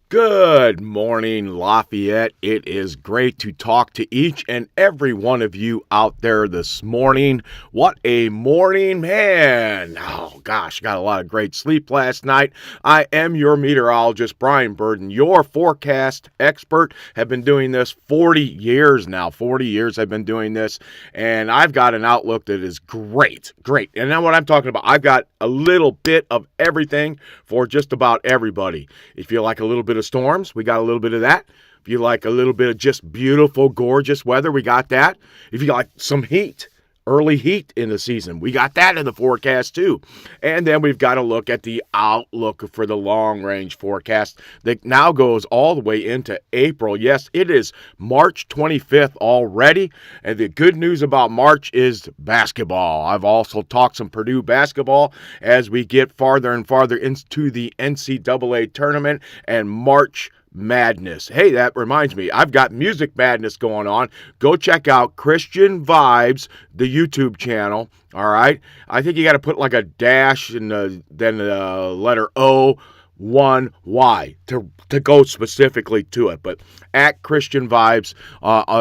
Good morning, Lafayette. It is great to talk to each and every one of you out there this morning. What a morning, man. Oh, gosh, got a lot of great sleep last night. I am your meteorologist, Brian Burden, your forecast expert. Have been doing this 40 years now. 40 years I've been doing this, and I've got an outlook that is great. Great. And now what I'm talking about, I've got a little bit of everything for just about everybody. If you like a little bit of storms, we got a little bit of that. If you like a little bit of just beautiful, gorgeous weather, we got that. If you like some heat, early heat in the season, we got that in the forecast too. And then we've got to look at the outlook for the long range forecast that now goes all the way into April. Yes, it is March 25th already. And the good news about March is basketball. I've also talked some Purdue basketball as we get farther and farther into the NCAA tournament and March Madness. Hey, that reminds me, I've got Music Madness going on. Go check out Christian Vibes, the YouTube channel. All right. I think you got to put like a dash and then the letter O1Y to go specifically to it. But at Christian Vibes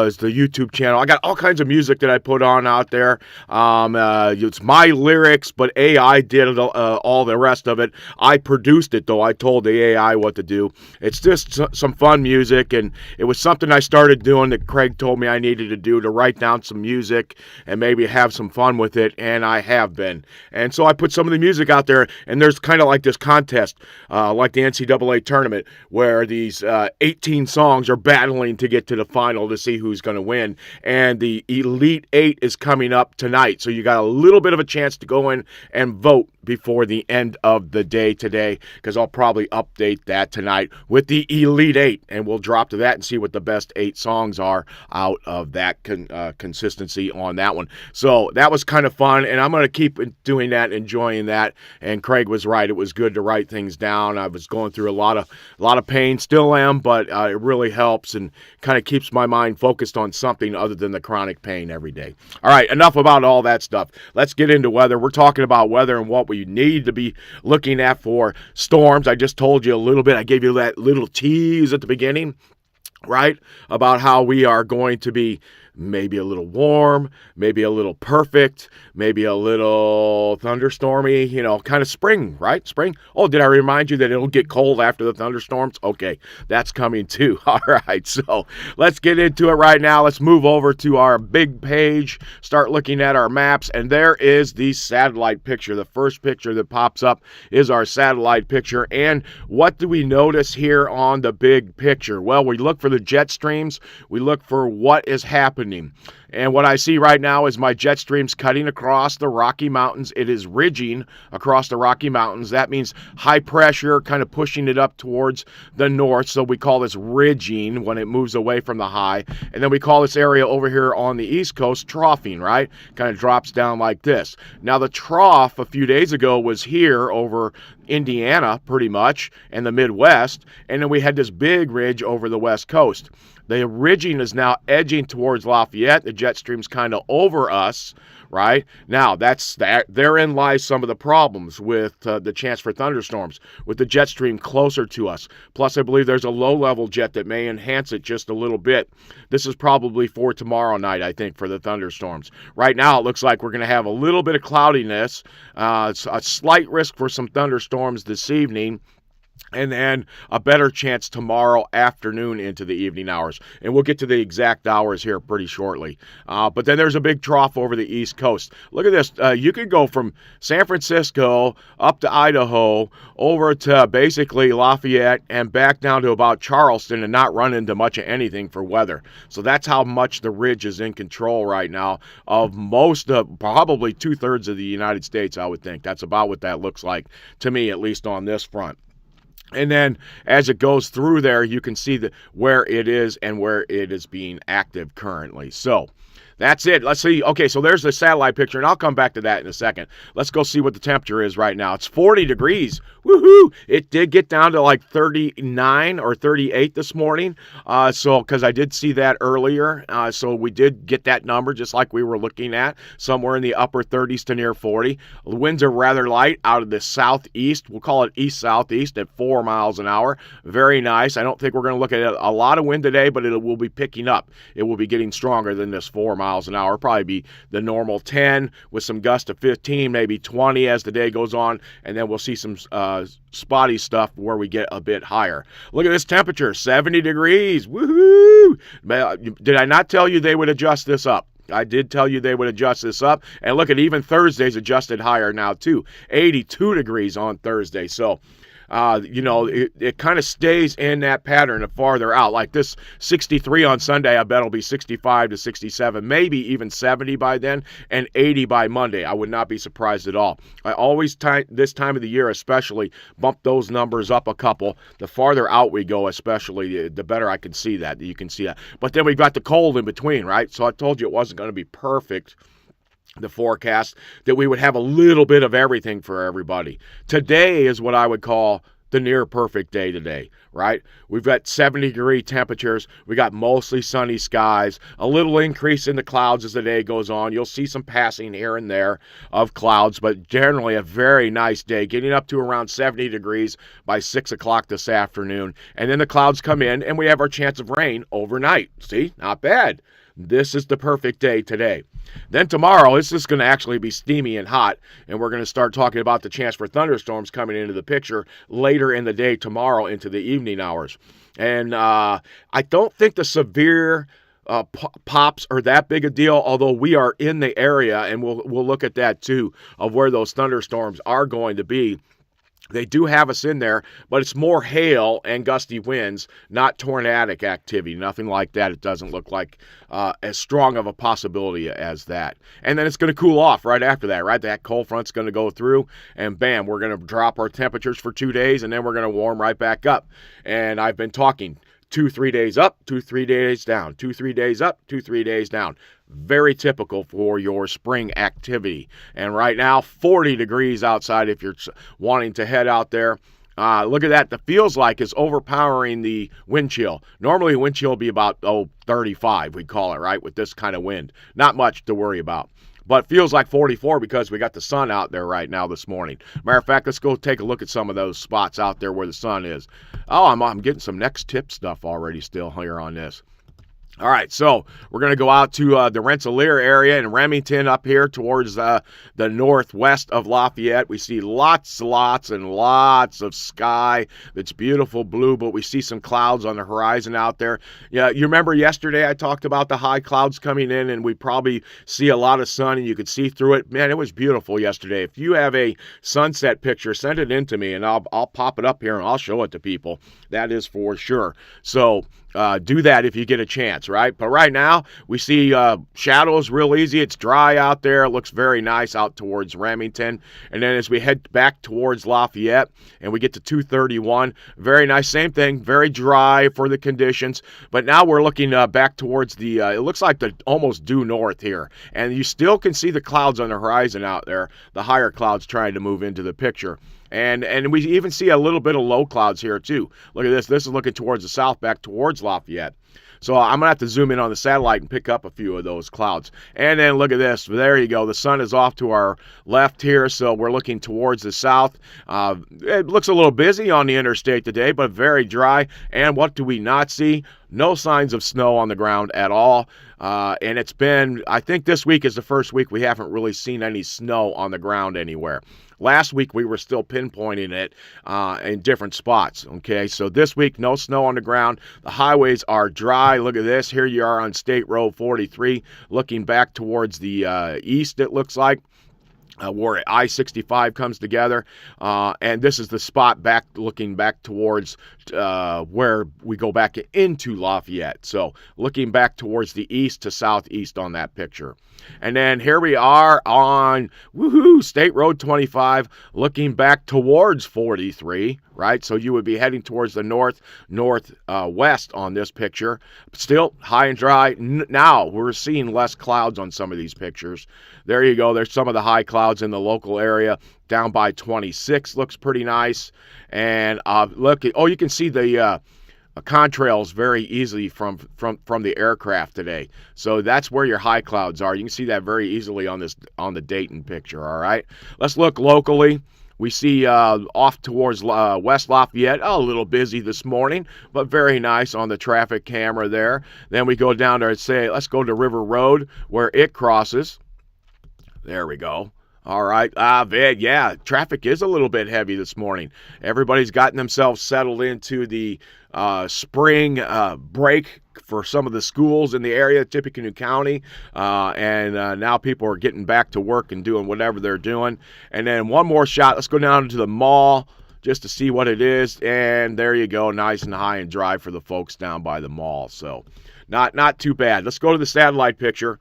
is the YouTube channel. I got all kinds of music that I put on out there. It's my lyrics, but AI did all the rest of it. I produced it, though. I told the AI what to do. It's just some fun music, and it was something I started doing that Craig told me I needed to do, to write down some music and maybe have some fun with it, and I have been. And so I put some of the music out there, and there's kind of like this contest, like the NCAA tournament, where these 18 songs are battling to get to the final to see who's going to win. And the Elite Eight is coming up tonight. So you got a little bit of a chance to go in and vote before the end of the day today, because I'll probably update that tonight with the Elite Eight, and we'll drop to that and see what the best 8 songs are out of that consistency on that one. So that was kind of fun, and I'm going to keep doing that, enjoying that. And Craig was right; it was good to write things down. I was going through a lot of pain, still am, but it really helps and kind of keeps my mind focused on something other than the chronic pain every day. All right, enough about all that stuff. Let's get into weather. We're talking about weather and what we need to be looking at for storms. I just told you a little bit. I gave you that little tease at the beginning, right, about how we are going to be maybe a little warm, maybe a little perfect, maybe a little thunderstormy, kind of spring, right? Spring. Oh, did I remind you that it'll get cold after the thunderstorms? Okay, that's coming too. All right, so let's get into it right now. Let's move over to our big page, start looking at our maps, and there is the satellite picture. The first picture that pops up is our satellite picture. And what do we notice here on the big picture? Well, we look for the jet streams. We look for what is happening. And what I see right now is my jet streams cutting across the Rocky Mountains. It is ridging across the Rocky Mountains. That means high pressure kind of pushing it up towards the north. So we call this ridging when it moves away from the high. And then we call this area over here on the East Coast troughing, right? Kind of drops down like this. Now the trough a few days ago was here over Indiana pretty much and the Midwest. And then we had this big ridge over the West Coast. The ridging is now edging towards Lafayette. The jet stream's kind of over us, right? Now, therein lies some of the problems with the chance for thunderstorms, with the jet stream closer to us. Plus, I believe there's a low-level jet that may enhance it just a little bit. This is probably for tomorrow night, I think, for the thunderstorms. Right now, it looks like we're going to have a little bit of cloudiness, a slight risk for some thunderstorms this evening, and then a better chance tomorrow afternoon into the evening hours. And we'll get to the exact hours here pretty shortly. But then there's a big trough over the East Coast. Look at this. You could go from San Francisco up to Idaho, over to basically Lafayette, and back down to about Charleston and not run into much of anything for weather. So that's how much the ridge is in control right now of most of, probably 2/3 of the United States, I would think. That's about what that looks like to me, at least on this front. And then as it goes through there, you can see where it is and where it is being active currently. So That's it. Let's see. Okay, so there's the satellite picture, and I'll come back to that in a second. Let's go see what the temperature is right now. It's 40 degrees. Woohoo! It did get down to like 39 or 38 this morning. So, because I did see that earlier. So we did get that number just like we were looking at, somewhere in the upper 30s to near 40. The winds are rather light out of the southeast. We'll call it east-southeast at 4 miles an hour. Very nice. I don't think we're going to look at a lot of wind today, but it will be picking up. It will be getting stronger than this 4 miles an hour. Probably be the normal 10 with some gusts of 15, maybe 20 as the day goes on, and then we'll see some spotty stuff where we get a bit higher. Look at this temperature, 70 degrees. Woohoo! Did I not tell you they would adjust this up? I did tell you they would adjust this up. And look at even Thursday's adjusted higher now too. 82 degrees on Thursday. So it kind of stays in that pattern of farther out. Like this 63 on Sunday, I bet it'll be 65 to 67, maybe even 70 by then, and 80 by Monday. I would not be surprised at all. I always, this time of the year especially, bump those numbers up a couple. The farther out we go especially, the better I can see that. You can see that. But then we've got the cold in between, right? So I told you it wasn't going to be perfect, the forecast, that we would have a little bit of everything for everybody. Today is what I would call the near perfect day today, right? We've got 70-degree temperatures. We got mostly sunny skies, a little increase in the clouds as the day goes on. You'll see some passing here and there of clouds, but generally a very nice day, getting up to around 70 degrees by 6 o'clock this afternoon. And then the clouds come in, and we have our chance of rain overnight. See, not bad. This is the perfect day today. Then tomorrow, it's just going to actually be steamy and hot, and we're going to start talking about the chance for thunderstorms coming into the picture later in the day tomorrow into the evening hours. And I don't think the severe pops are that big a deal, although we are in the area, and we'll look at that too, of where those thunderstorms are going to be. They do have us in there, but it's more hail and gusty winds, not tornadic activity, nothing like that. It doesn't look like as strong of a possibility as that. And then it's going to cool off right after that, right? That cold front's going to go through, and bam, we're going to drop our temperatures for 2 days, and then we're going to warm right back up. And I've been talking 2-3 days up, 2-3 days down, 2-3 days up, 2-3 days down. Very typical for your spring activity. And right now, 40 degrees outside if you're wanting to head out there. Look at that. The feels like it's overpowering the wind chill. Normally, wind chill will be about 35, we call it, right, with this kind of wind. Not much to worry about. But feels like 44 because we got the sun out there right now this morning. Matter of fact, let's go take a look at some of those spots out there where the sun is. Oh, I'm getting some next tip stuff already still here on this. All right, so we're going to go out to the Rensselaer area and Remington up here towards the northwest of Lafayette. We see lots and lots of sky that's beautiful blue, but we see some clouds on the horizon out there. Yeah, you remember yesterday I talked about the high clouds coming in, and we probably see a lot of sun, and you could see through it. Man, it was beautiful yesterday. If you have a sunset picture, send it in to me, and I'll pop it up here, and I'll show it to people. That is for sure. So do that if you get a chance, right? But right now, we see shadows real easy. It's dry out there. It looks very nice out towards Remington. And then as we head back towards Lafayette and we get to 231, very nice. Same thing, very dry for the conditions. But now we're looking back towards the, it looks like the almost due north here. And you still can see the clouds on the horizon out there, the higher clouds trying to move into the picture. And we even see a little bit of low clouds here too. Look at this. This is looking towards the south, back towards Lafayette. So I'm going to have to zoom in on the satellite and pick up a few of those clouds. And then look at this. There you go. The sun is off to our left here, so we're looking towards the south. It looks a little busy on the interstate today, but very dry. And what do we not see? No signs of snow on the ground at all. And it's been, I think this week is the first week we haven't really seen any snow on the ground anywhere. Last week, we were still pinpointing it in different spots, okay? So this week, no snow on the ground. The highways are dry. Look at this. Here you are on State Road 43, looking back towards the east, it looks like. Where I-65 comes together, and this is the spot looking back towards where we go back into Lafayette. So looking back towards the east to southeast on that picture. And then here we are on State Road 25, looking back towards 43. right? So you would be heading towards the northwest on this picture. Still high and dry. Now we're seeing less clouds on some of these pictures. There you go. There's some of the high clouds in the local area. Down by 26 looks pretty nice. And look, you can see the contrails very easily from the aircraft today. So that's where your high clouds are. You can see that very easily on the Dayton picture. All right, let's look locally. We see off towards West Lafayette, a little busy this morning, but very nice on the traffic camera there. Then we go down there and say, let's go to River Road where it crosses. There we go. All right. Yeah, traffic is a little bit heavy this morning. Everybody's gotten themselves settled into the spring break for some of the schools in the area, Tippecanoe County, and now people are getting back to work and doing whatever they're doing. And then one more shot. Let's go down to the mall just to see what it is. And there you go, nice and high and dry for the folks down by the mall. So not too bad. Let's go to the satellite picture.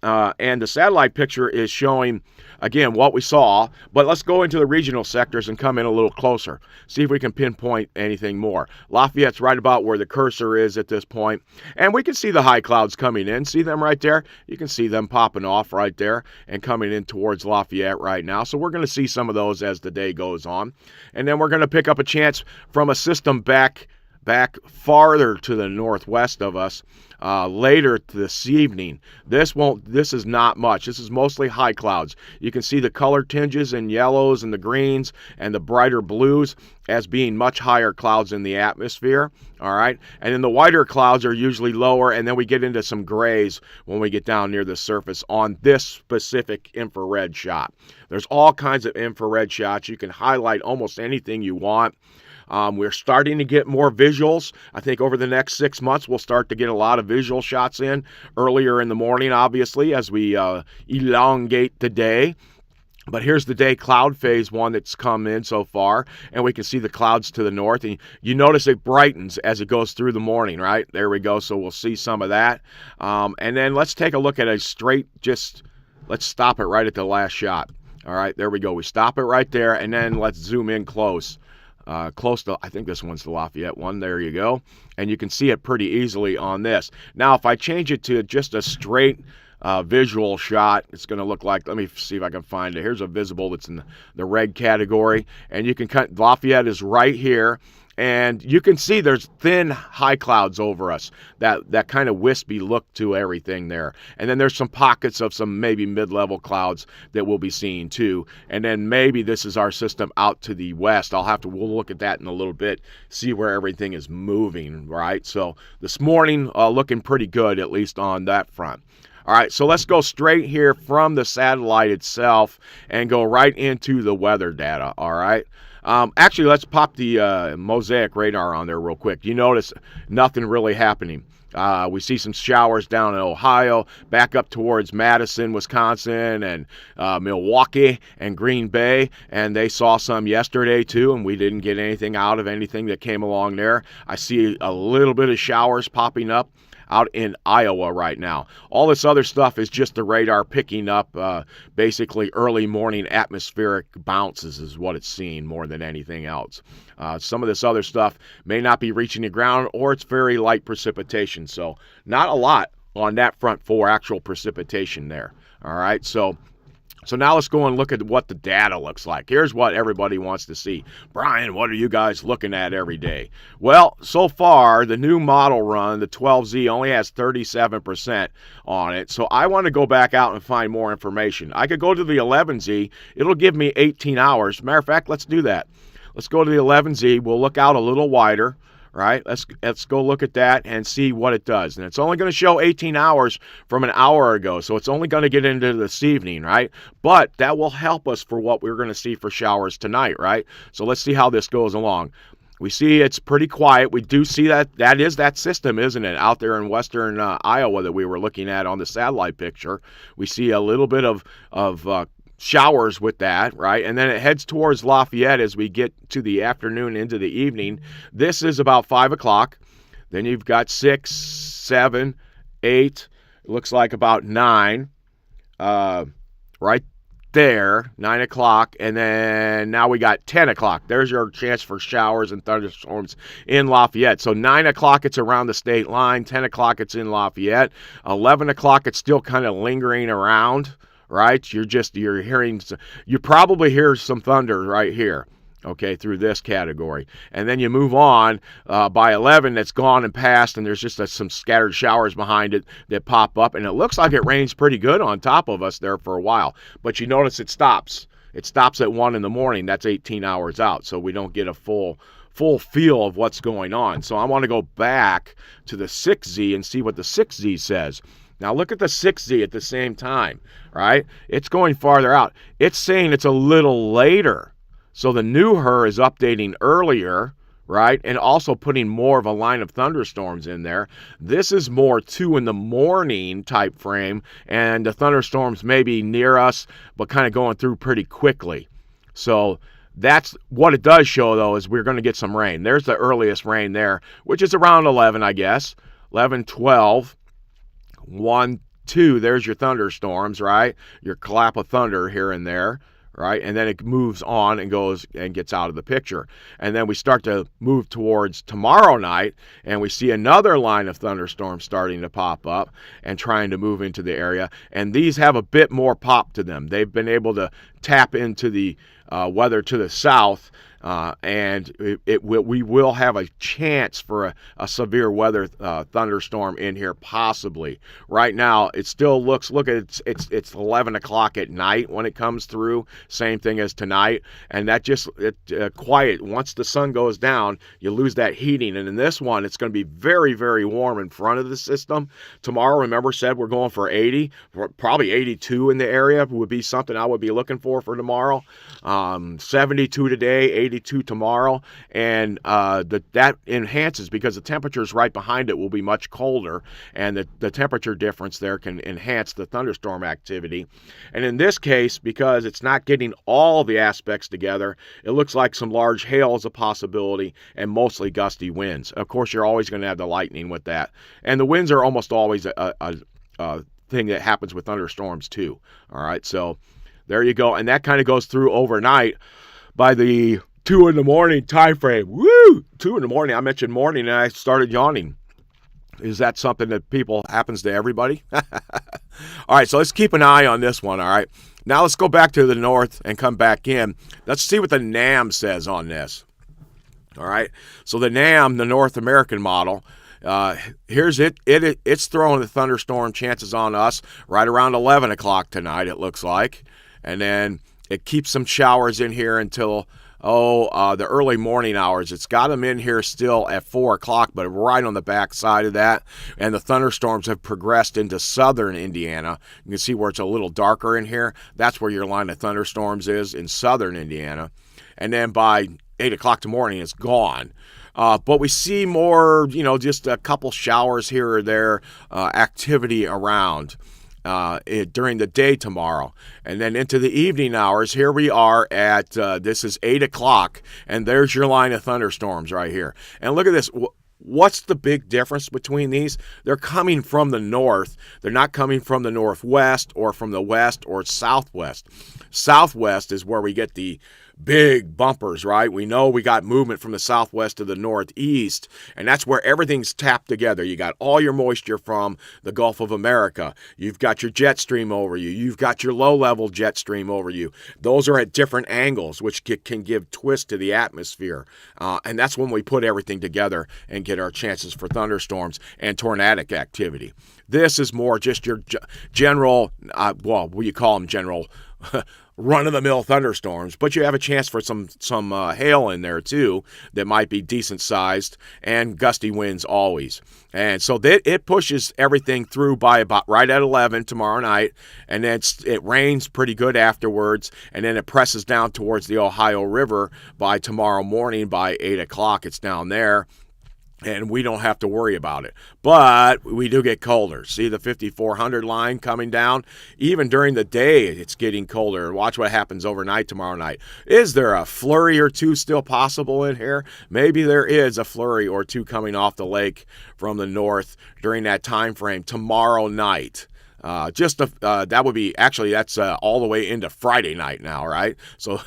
And the satellite picture is showing, again, what we saw. But let's go into the regional sectors and come in a little closer. See if we can pinpoint anything more. Lafayette's right about where the cursor is at this point. And we can see the high clouds coming in. See them right there? You can see them popping off right there and coming in towards Lafayette right now. So we're going to see some of those as the day goes on. And then we're going to pick up a chance from a system back farther to the northwest of us later this evening. This is not much. This is mostly high clouds. You can see the color tinges in yellows and the greens and the brighter blues as being much higher clouds in the atmosphere. All right. And then the whiter clouds are usually lower, and then we get into some grays when we get down near the surface on this specific infrared shot. There's all kinds of infrared shots. You can highlight almost anything you want. We're starting to get more visuals. I think over the next 6 months, we'll start to get a lot of visual shots in earlier in the morning, obviously, as we elongate the day. But here's the day cloud phase one that's come in so far, and we can see the clouds to the north. And you notice it brightens as it goes through the morning, right? There we go. So we'll see some of that. And then let's take a look at a straight, let's stop it right at the last shot. All right, there we go. We stop it right there, and then let's zoom in close. Close to, I think this one's the Lafayette one. There you go. And you can see it pretty easily on this. Now, if I change it to just a straight visual shot, it's going to look like, let me see if I can find it. Here's a visible that's in the red category. And you can cut, Lafayette is right here. And you can see there's thin high clouds over us, that kind of wispy look to everything there. And then there's some pockets of some maybe mid-level clouds that we'll be seeing too. And then maybe this is our system out to the west. We'll look at that in a little bit, see where everything is moving, right? So this morning looking pretty good, at least on that front. All right, so let's go straight here from the satellite itself and go right into the weather data, all right? Actually, let's pop the mosaic radar on there real quick. You notice nothing really happening. We see some showers down in Ohio, back up towards Madison, Wisconsin, and Milwaukee and Green Bay, and they saw some yesterday too, and we didn't get anything out of anything that came along there. I see a little bit of showers popping up out in Iowa right now. All this other stuff is just the radar picking up basically early morning atmospheric bounces is what it's seeing more than anything else. Some of this other stuff may not be reaching the ground, or it's very light precipitation. So not a lot on that front for actual precipitation there. All right, so now let's go and look at what the data looks like. Here's what everybody wants to see. Brian, what are you guys looking at every day? Well, so far, the new model run, the 12Z, only has 37% on it. So I want to go back out and find more information. I could go to the 11Z. It'll give me 18 hours. Matter of fact, let's do that. Let's go to the 11Z. We'll look out a little wider. Right, let's go look at that and see what it does. And it's only going to show 18 hours from an hour ago, so it's only going to get into this evening, right? But that will help us for what we're going to see for showers tonight, right? So let's see how this goes along. We see it's pretty quiet. We do see that is that system, isn't it, out there in western Iowa that we were looking at on the satellite picture. We see a little bit of showers with that, right? And then it heads towards Lafayette as we get to the afternoon into the evening. This is about 5 o'clock. Then you've got 6, 7, 8. It looks like about 9. Right there, 9 o'clock, and then now we got 10 o'clock. There's your chance for showers and thunderstorms in Lafayette. So 9 o'clock, it's around the state line. 10 o'clock, it's in Lafayette. 11 o'clock, it's still kind of lingering around, right? You're hearing, you probably hear some thunder right here. Okay, through this category. And then you move on by 11, it's gone and passed, and there's just some scattered showers behind it that pop up, and it looks like it rains pretty good on top of us there for a while. But you notice it stops. It stops at 1 in the morning. That's 18 hours out, so we don't get a full feel of what's going on. So I want to go back to the 6Z and see what the 6Z says. Now look at the 6Z at the same time, right? It's going farther out. It's saying it's a little later. So the new HER is updating earlier, right? And also putting more of a line of thunderstorms in there. This is more 2 in the morning type frame, and the thunderstorms may be near us, but kind of going through pretty quickly. So that's what it does show, though, is we're going to get some rain. There's the earliest rain there, which is around 11, I guess. 11, 12, 1, 2. There's your thunderstorms, right? Your clap of thunder here and there. Right, and then it moves on and goes and gets out of the picture. And then we start to move towards tomorrow night, and we see another line of thunderstorms starting to pop up and trying to move into the area. And these have a bit more pop to them. They've been able to tap into the weather to the south, and we will have a chance for a severe weather thunderstorm in here, possibly. Right now, it still looks, look at it's 11 o'clock at night when it comes through, same thing as tonight, and that just quiet. Once the sun goes down, you lose that heating, and in this one, it's going to be very, very warm in front of the system. Tomorrow, remember, said we're going for 80, probably 82 in the area would be something I would be looking for tomorrow. 72 today, 82 tomorrow, and that enhances because the temperatures right behind it will be much colder, and the temperature difference there can enhance the thunderstorm activity. And in this case, because it's not getting all the aspects together, it looks like some large hail is a possibility and mostly gusty winds. Of course, you're always going to have the lightning with that, and the winds are almost always a thing that happens with thunderstorms too. All right, so there you go, and that kind of goes through overnight by the 2 in the morning time frame. Woo! 2 in the morning. I mentioned morning and I started yawning. Is that something that happens to everybody? All right, so let's keep an eye on this one, all right? Now let's go back to the north and come back in. Let's see what the NAM says on this. All right, so the NAM, the North American model, here's it's throwing the thunderstorm chances on us right around 11 o'clock tonight, it looks like. And then it keeps some showers in here until, the early morning hours. It's got them in here still at 4 o'clock, but right on the back side of that. And the thunderstorms have progressed into southern Indiana. You can see where it's a little darker in here. That's where your line of thunderstorms is, in southern Indiana. And then by 8 o'clock tomorrow morning, it's gone. But we see more, just a couple showers here or there, activity around during the day tomorrow. And then into the evening hours, here we are at, this is 8 o'clock, and there's your line of thunderstorms right here. And look at this. What's the big difference between these? They're coming from the north. They're not coming from the northwest or from the west or southwest. Southwest is where we get the big bumpers, right? We know we got movement from the southwest to the northeast, and that's where everything's tapped together. You got all your moisture from the Gulf of America. You've got your jet stream over you. You've got your low-level jet stream over you. Those are at different angles, which can give twist to the atmosphere, and that's when we put everything together and get our chances for thunderstorms and tornadic activity. This is more just your general, you call them general, run-of-the-mill thunderstorms, but you have a chance for some hail in there too that might be decent sized, and gusty winds always. And so it pushes everything through by about right at 11 tomorrow night, and then it rains pretty good afterwards, and then it presses down towards the Ohio River by tomorrow morning by 8 o'clock. It's down there, and we don't have to worry about it. But we do get colder. See the 5400 line coming down? Even during the day, it's getting colder. Watch what happens overnight tomorrow night. Is there a flurry or two still possible in here? Maybe there is a flurry or two coming off the lake from the north during that time frame tomorrow night. That would be actually that's all the way into Friday night now, right? So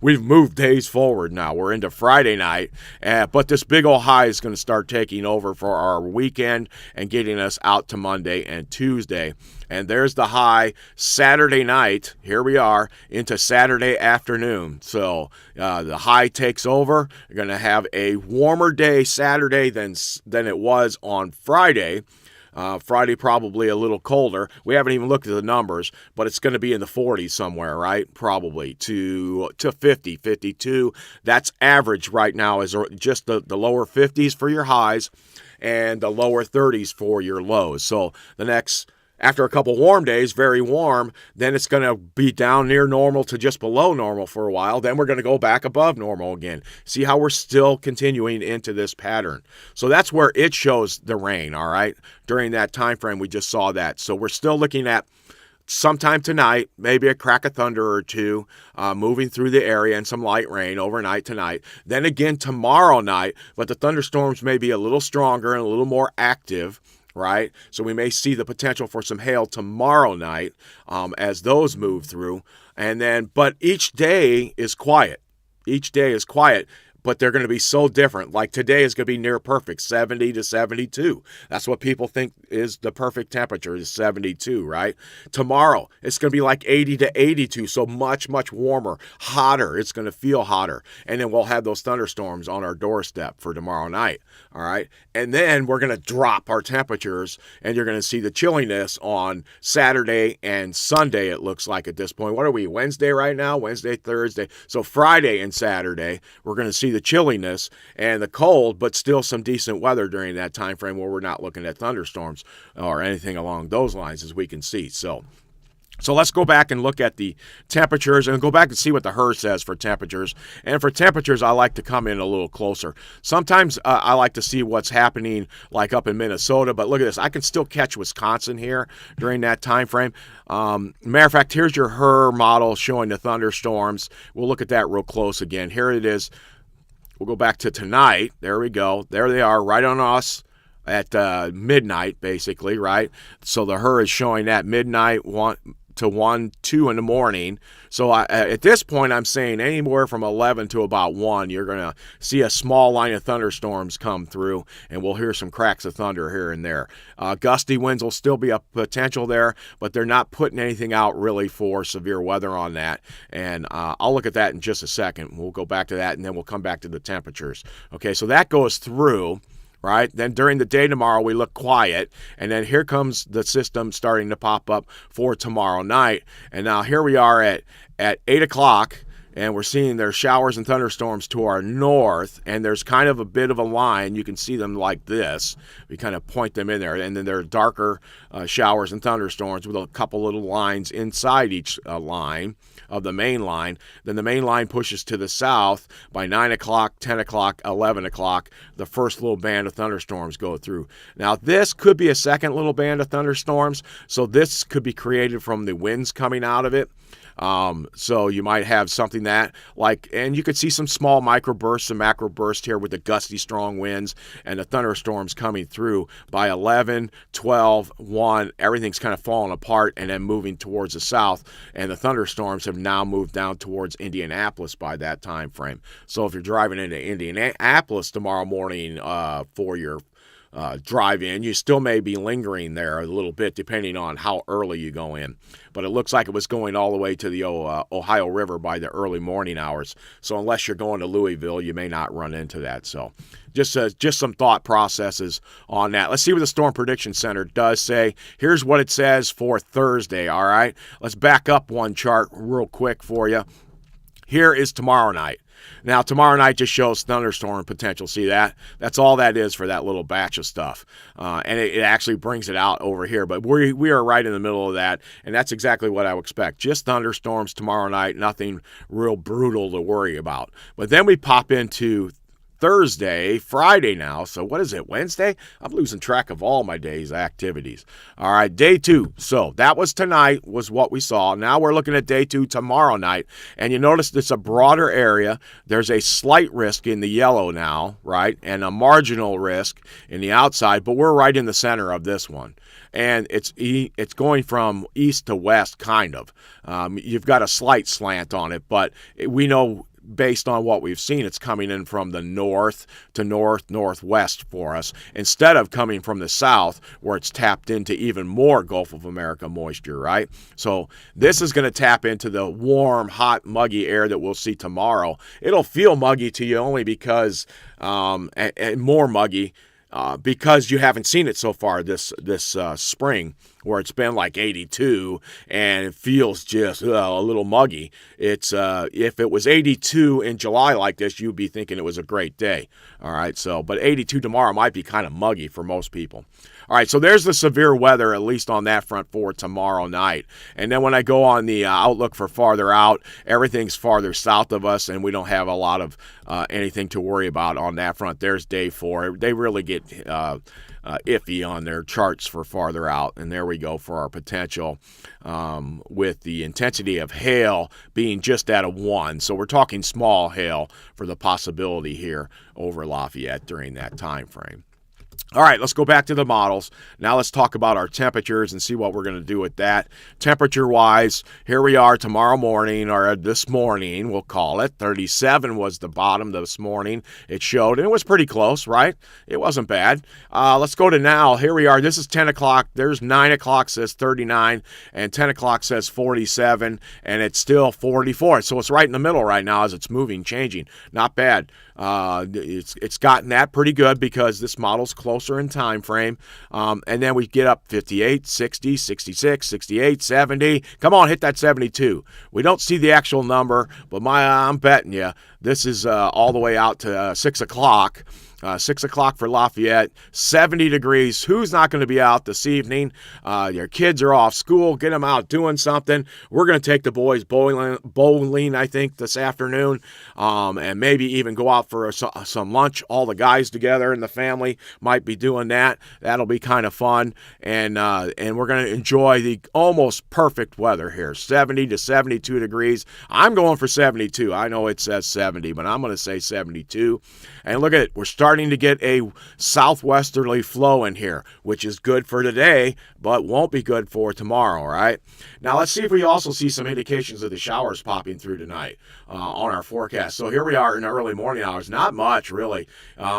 we've moved days forward now. We're into Friday night, but this big old high is going to start taking over for our weekend and getting us out to Monday and Tuesday. And there's the high Saturday night. Here we are into Saturday afternoon. So the high takes over. You're going to have a warmer day Saturday than it was on Friday. Friday probably a little colder. We haven't even looked at the numbers, but it's going to be in the 40s somewhere, right? Probably to 50, 52. That's average right now, is just the lower 50s for your highs and the lower 30s for your lows. So after a couple warm days, very warm, then it's going to be down near normal to just below normal for a while. Then we're going to go back above normal again. See how we're still continuing into this pattern. So that's where it shows the rain, all right? During that time frame, we just saw that. So we're still looking at sometime tonight, maybe a crack of thunder or two moving through the area and some light rain overnight tonight. Then again tomorrow night, but the thunderstorms may be a little stronger and a little more active. Right? So we may see the potential for some hail tomorrow night as those move through. But each day is quiet. Each day is quiet, but they're going to be so different. Like today is going to be near perfect, 70 to 72. That's what people think is the perfect temperature, is 72, right? Tomorrow, it's going to be like 80 to 82, so much, much warmer, hotter. It's going to feel hotter. And then we'll have those thunderstorms on our doorstep for tomorrow night, all right? And then we're going to drop our temperatures, and you're going to see the chilliness on Saturday and Sunday, it looks like at this point. What are we, Wednesday right now? Wednesday, Thursday. So Friday and Saturday, we're going to see the chilliness and the cold, but still some decent weather during that time frame where we're not looking at thunderstorms or anything along those lines, as we can see. So let's go back and look at the temperatures and go back and see what the HER says for temperatures. And for temperatures, I like to come in a little closer. Sometimes I like to see what's happening like up in Minnesota, but look at this. I can still catch Wisconsin here during that time frame. Matter of fact, here's your HER model showing the thunderstorms. We'll look at that real close again. Here it is. We'll go back to tonight. There we go. There they are, right on us at midnight, basically, right? So the HER is showing that midnight, 1 to 1, 2 in the morning. So at this point, I'm saying anywhere from 11 to about 1, you're going to see a small line of thunderstorms come through, and we'll hear some cracks of thunder here and there. Gusty winds will still be a potential there, but they're not putting anything out really for severe weather on that. And I'll look at that in just a second. We'll go back to that, and then we'll come back to the temperatures. Okay, so that goes through. Right? Then during the day tomorrow, we look quiet. And then here comes the system starting to pop up for tomorrow night. And now here we are at 8 o'clock, and we're seeing there's showers and thunderstorms to our north. And there's kind of a bit of a line. You can see them like this. We kind of point them in there. And then there are darker showers and thunderstorms with a couple little lines inside each line of the main line. Then the main line pushes to the south. By 9 o'clock, 10 o'clock, 11 o'clock, the first little band of thunderstorms go through. Now, this could be a second little band of thunderstorms, so this could be created from the winds coming out of it. So you might have something that and you could see some small microbursts, some macro bursts here with the gusty strong winds and the thunderstorms coming through by 11, 12, 1, everything's kind of falling apart and then moving towards the south, and the thunderstorms have now moved down towards Indianapolis by that time frame. So if you're driving into Indianapolis tomorrow morning for your drive in, you still may be lingering there a little bit depending on how early you go in, but it looks like it was going all the way to the Ohio River by the early morning hours. So unless you're going to Louisville, you may not run into that. So just some thought processes on that. Let's see what the Storm Prediction Center does say. Here's what it says for Thursday. All right, let's back up one chart real quick for you. Here is tomorrow night. Now, tomorrow night just shows thunderstorm potential. See that? That's all that is for that little batch of stuff. And it actually brings it out over here. But we are right in the middle of that, and that's exactly what I would expect. Just thunderstorms tomorrow night, nothing real brutal to worry about. But then we pop into Thursday, Friday now. So what is it, Wednesday? I'm losing track of all my days' activities. All right, day 2. So that was tonight, was what we saw. Now we're looking at day 2 tomorrow night. And you notice it's a broader area. There's a slight risk in the yellow now, right? And a marginal risk in the outside, but we're right in the center of this one. and it's going from east to west, kind of. You've got a slight slant on it, but we know, based on what we've seen, it's coming in from the north to northwest for us, instead of coming from the south, where it's tapped into even more Gulf of America moisture, right? So this is going to tap into the warm, hot, muggy air that we'll see tomorrow. It'll feel muggy to you only because, and more muggy, because you haven't seen it so far this spring, where it's been like 82 and it feels just a little muggy. It's if it was 82 in July like this, you'd be thinking it was a great day. All right, so but 82 tomorrow might be kind of muggy for most people. All right, so there's the severe weather, at least on that front, for tomorrow night. And then when I go on the outlook for farther out, everything's farther south of us, and we don't have a lot of anything to worry about on that front. There's day 4. They really get iffy on their charts for farther out. And there we go for our potential, with the intensity of hail being just at a 1. So we're talking small hail for the possibility here over Lafayette during that time frame. All right, let's go back to the models. Now let's talk about our temperatures and see what we're going to do with that. Temperature-wise, here we are tomorrow morning, or this morning, we'll call it. 37 was the bottom this morning. It showed, and it was pretty close, right? It wasn't bad. Let's go to now. Here we are. This is 10 o'clock. There's 9 o'clock says 39, and 10 o'clock says 47, and it's still 44. So it's right in the middle right now as it's moving, changing. Not bad. It's gotten that pretty good because this model's closer in time frame. And then we get up 58, 60, 66, 68, 70. Come on, hit that 72. We don't see the actual number, but I'm betting you this is all the way out to 6 o'clock. 6 o'clock for Lafayette, 70 degrees. Who's not going to be out this evening? Your kids are off school. Get them out doing something. We're going to take the boys bowling, I think, this afternoon, and maybe even go out for some lunch. All the guys together in the family might be doing that. That'll be kind of fun, and we're going to enjoy the almost perfect weather here, 70 to 72 degrees. I'm going for 72. I know it says 70, but I'm going to say 72. And look at it. We're starting to get a southwesterly flow in here, which is good for today, but won't be good for tomorrow, right? Now, let's see if we also see some indications of the showers popping through tonight on our forecast. So here we are in the early morning hours. Not much, really.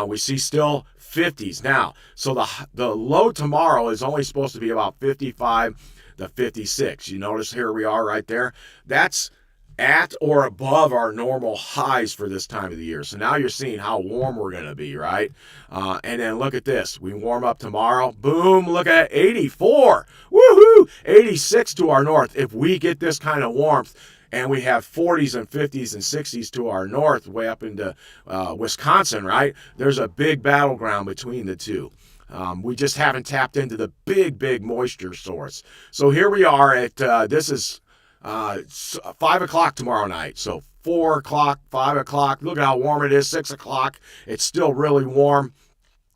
We see still 50s now. So the low tomorrow is only supposed to be about 55 to 56. You notice here we are right there. That's at or above our normal highs for this time of the year. So now you're seeing how warm we're going to be, right? And then look at this. We warm up tomorrow. Boom, look at 84. Woohoo! 86 to our north. If we get this kind of warmth, and we have 40s and 50s and 60s to our north, way up into Wisconsin, right? There's a big battleground between the two. We just haven't tapped into the big moisture source. So here we are at, this is 5 o'clock tomorrow night. So 4 o'clock, 5 o'clock. Look at how warm it is. 6 o'clock. It's still really warm.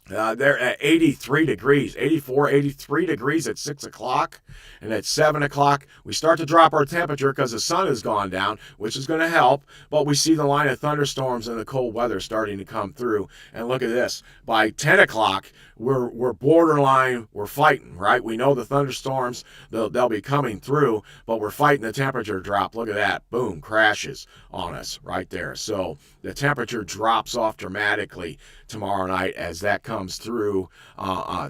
They're at 83 degrees, 84, 83 degrees at 6 o'clock. And at 7 o'clock, we start to drop our temperature because the sun has gone down, which is going to help. But we see the line of thunderstorms and the cold weather starting to come through. And look at this. By 10 o'clock, we're borderline, we're fighting, right? We know the thunderstorms, they'll be coming through, but we're fighting the temperature drop. Look at that. Boom, crashes on us right there. So the temperature drops off dramatically tomorrow night as that comes through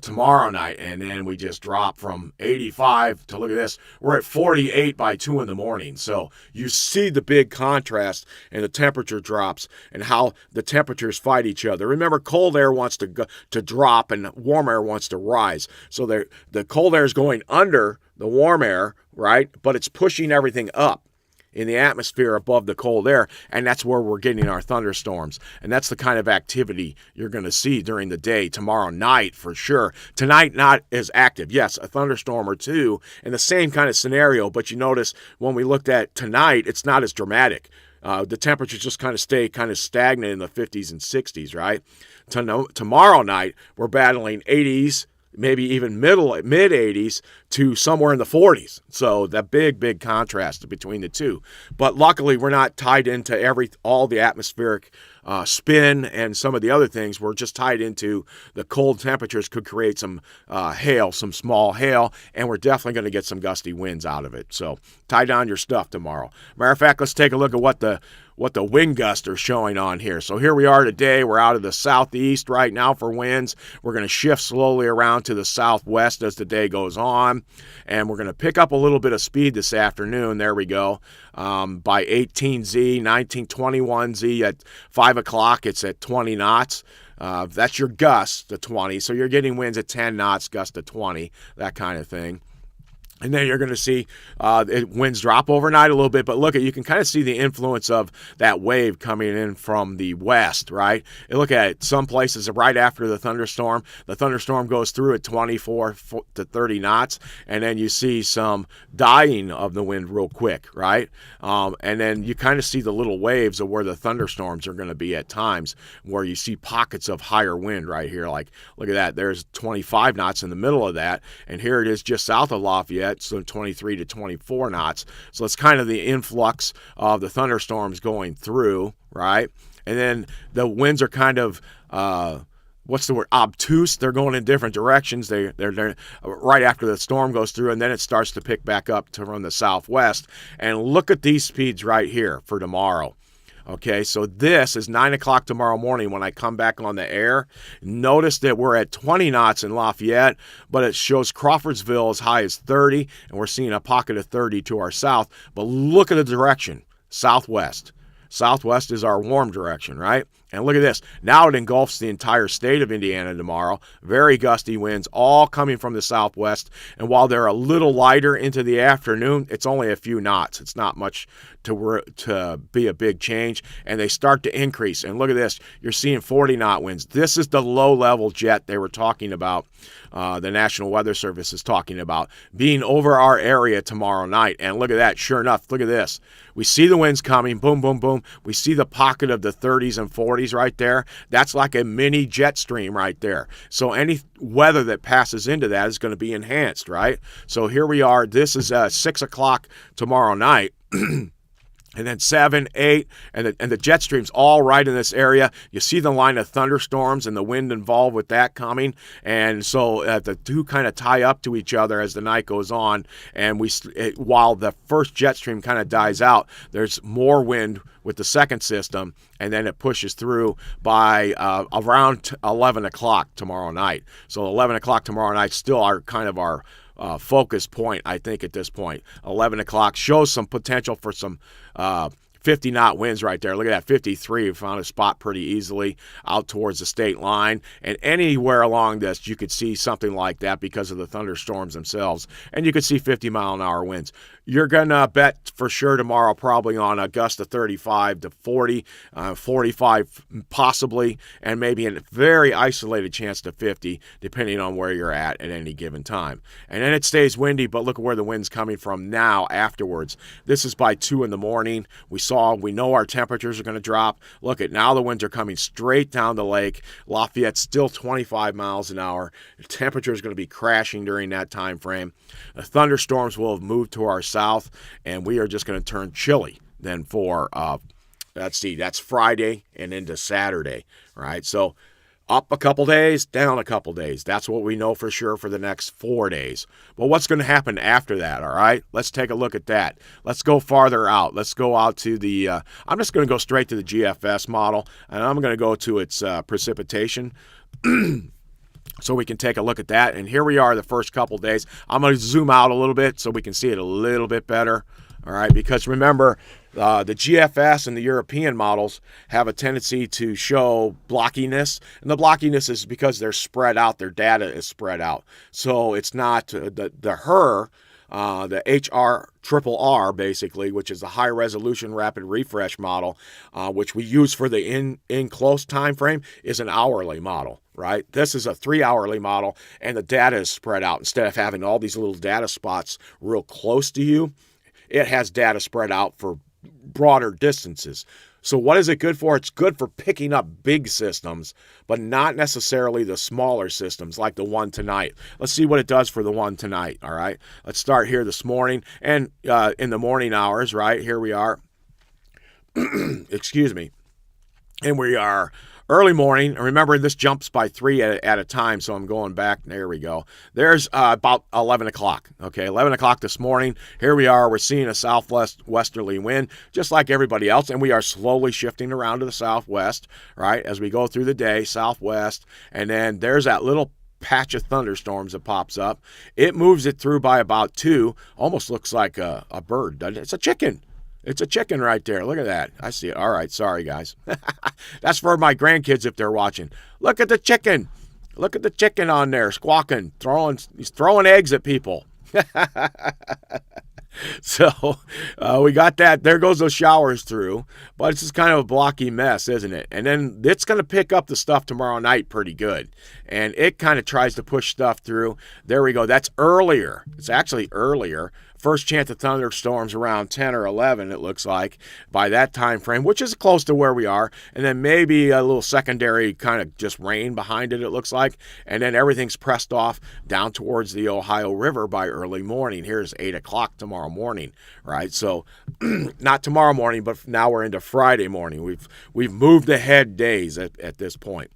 tomorrow night, and then we just drop from 85 to, look at this, we're at 48 by 2 in the morning. So you see the big contrast in the temperature drops and how the temperatures fight each other. Remember, cold air wants to drop and warm air wants to rise. So the cold air is going under the warm air, right? But it's pushing everything up in the atmosphere above the cold air, and that's where we're getting our thunderstorms. And that's the kind of activity you're going to see during the day tomorrow night for sure. Tonight, not as active. Yes, a thunderstorm or two in the same kind of scenario, but you notice when we looked at tonight, it's not as dramatic. The temperatures just kind of stay kind of stagnant in the 50s and 60s, right? Tomorrow night, we're battling 80s, maybe even mid 80s to somewhere in the 40s. So that big contrast between the two. But luckily, we're not tied into all the atmospheric spin and some of the other things were just tied into the cold temperatures could create some hail, some small hail, and we're definitely going to get some gusty winds out of it. So tie down your stuff tomorrow. Matter of fact, let's take a look at what the wind gusts are showing on here. So here we are today. We're out of the southeast right now for winds. We're going to shift slowly around to the southwest as the day goes on, and we're going to pick up a little bit of speed this afternoon. There we go. By 18Z, 1921Z at 5 o'clock, it's at 20 knots. That's your gust to 20. So you're getting winds at 10 knots, gust to 20, that kind of thing. And then you're going to see winds drop overnight a little bit, but look, you can kind of see the influence of that wave coming in from the west, right? And look at it. Some places right after the thunderstorm goes through at 24 to 30 knots, and then you see some dying of the wind real quick, right? And then you kind of see the little waves of where the thunderstorms are going to be at times, where you see pockets of higher wind right here. Like, look at that. There's 25 knots in the middle of that, and here it is just south of Lafayette, so 23 to 24 knots. So it's kind of the influx of the thunderstorms going through, right? And then the winds are kind of, obtuse. They're going in different directions. They're right after the storm goes through, and then it starts to pick back up from the southwest. And look at these speeds right here for tomorrow. Okay, so this is 9 o'clock tomorrow morning when I come back on the air. Notice that we're at 20 knots in Lafayette, but it shows Crawfordsville as high as 30, and we're seeing a pocket of 30 to our south. But look at the direction, southwest. Southwest is our warm direction, right? And look at this. Now it engulfs the entire state of Indiana tomorrow. Very gusty winds, all coming from the southwest. And while they're a little lighter into the afternoon, it's only a few knots. It's not much to be a big change. And they start to increase. And look at this. You're seeing 40-knot winds. This is the low-level jet they were talking about. The National Weather Service is talking about being over our area tomorrow night. And look at that. Sure enough, look at this. We see the winds coming. Boom, boom, boom. We see the pocket of the 30s and 40s right there. That's like a mini jet stream right there. So any weather that passes into that is going to be enhanced, right? So here we are. This is 6 o'clock tomorrow night. And then 7, 8, and the jet streams all right in this area. You see the line of thunderstorms and the wind involved with that coming. And so the two kind of tie up to each other as the night goes on. And while the first jet stream kind of dies out, there's more wind with the second system, and then it pushes through by around 11 o'clock tomorrow night. So 11 o'clock tomorrow night still are kind of our focus point, I think, at this point. 11 o'clock shows some potential for some 50-knot winds right there. Look at that, 53. We found a spot pretty easily out towards the state line. And anywhere along this, you could see something like that because of the thunderstorms themselves. And you could see 50-mile-an-hour winds. You're going to bet for sure tomorrow probably on a gust of 35 to 40, 45 possibly, and maybe a very isolated chance to 50, depending on where you're at any given time. And then it stays windy, but look at where the wind's coming from now afterwards. This is by 2 in the morning. We know our temperatures are going to drop. Look at now the winds are coming straight down the lake. Lafayette's still 25 miles an hour. The temperature is going to be crashing during that time frame. The thunderstorms will have moved to our south, and we are just going to turn chilly then for, that's Friday and into Saturday, right? So up a couple days, down a couple days. That's what we know for sure for the next 4 days. But what's going to happen after that, all right? Let's take a look at that. Let's go farther out. Let's go out to the, I'm just going to go straight to the GFS model, and I'm going to go to its precipitation. So we can take a look at that. And here we are the first couple days. I'm going to zoom out a little bit so we can see it a little bit better. All right, because remember, the GFS and the European models have a tendency to show blockiness. And the blockiness is because they're spread out. Their data is spread out. So it's not the HRRR basically, which is the high resolution rapid refresh model, which we use for the in close time frame, is an hourly model, right? This is a 3-hourly model, and the data is spread out. Instead of having all these little data spots real close to you, it has data spread out for broader distances. So what is it good for? It's good for picking up big systems, but not necessarily the smaller systems like the one tonight. Let's see what it does for the one tonight, all right? Let's start here this morning, and in the morning hours, right? Here we are. Excuse me. and we are early morning. And remember, this jumps by 3 at a time, so I'm going back. There we go. There's about 11 o'clock. Okay, 11 o'clock this morning. Here we are. We're seeing a westerly wind, just like everybody else, and we are slowly shifting around to the southwest, right, as we go through the day, southwest. And then there's that little patch of thunderstorms that pops up. It moves it through by about 2. Almost looks like a bird, doesn't it? It's a chicken. It's a chicken right there. Look at that. I see it. All right. Sorry, guys. That's for my grandkids if they're watching. Look at the chicken. Look at the chicken on there squawking, he's throwing eggs at people. So we got that. There goes those showers through. But it's just kind of a blocky mess, isn't it? And then it's going to pick up the stuff tomorrow night pretty good. And it kind of tries to push stuff through. There we go. That's earlier. It's actually earlier. First chance of thunderstorms around 10 or 11, it looks like, by that time frame, which is close to where we are. And then maybe a little secondary kind of just rain behind it, it looks like. And then everything's pressed off down towards the Ohio River by early morning. Here's 8 o'clock tomorrow morning, right? So not tomorrow morning, but now we're into Friday morning. We've moved ahead days at this point.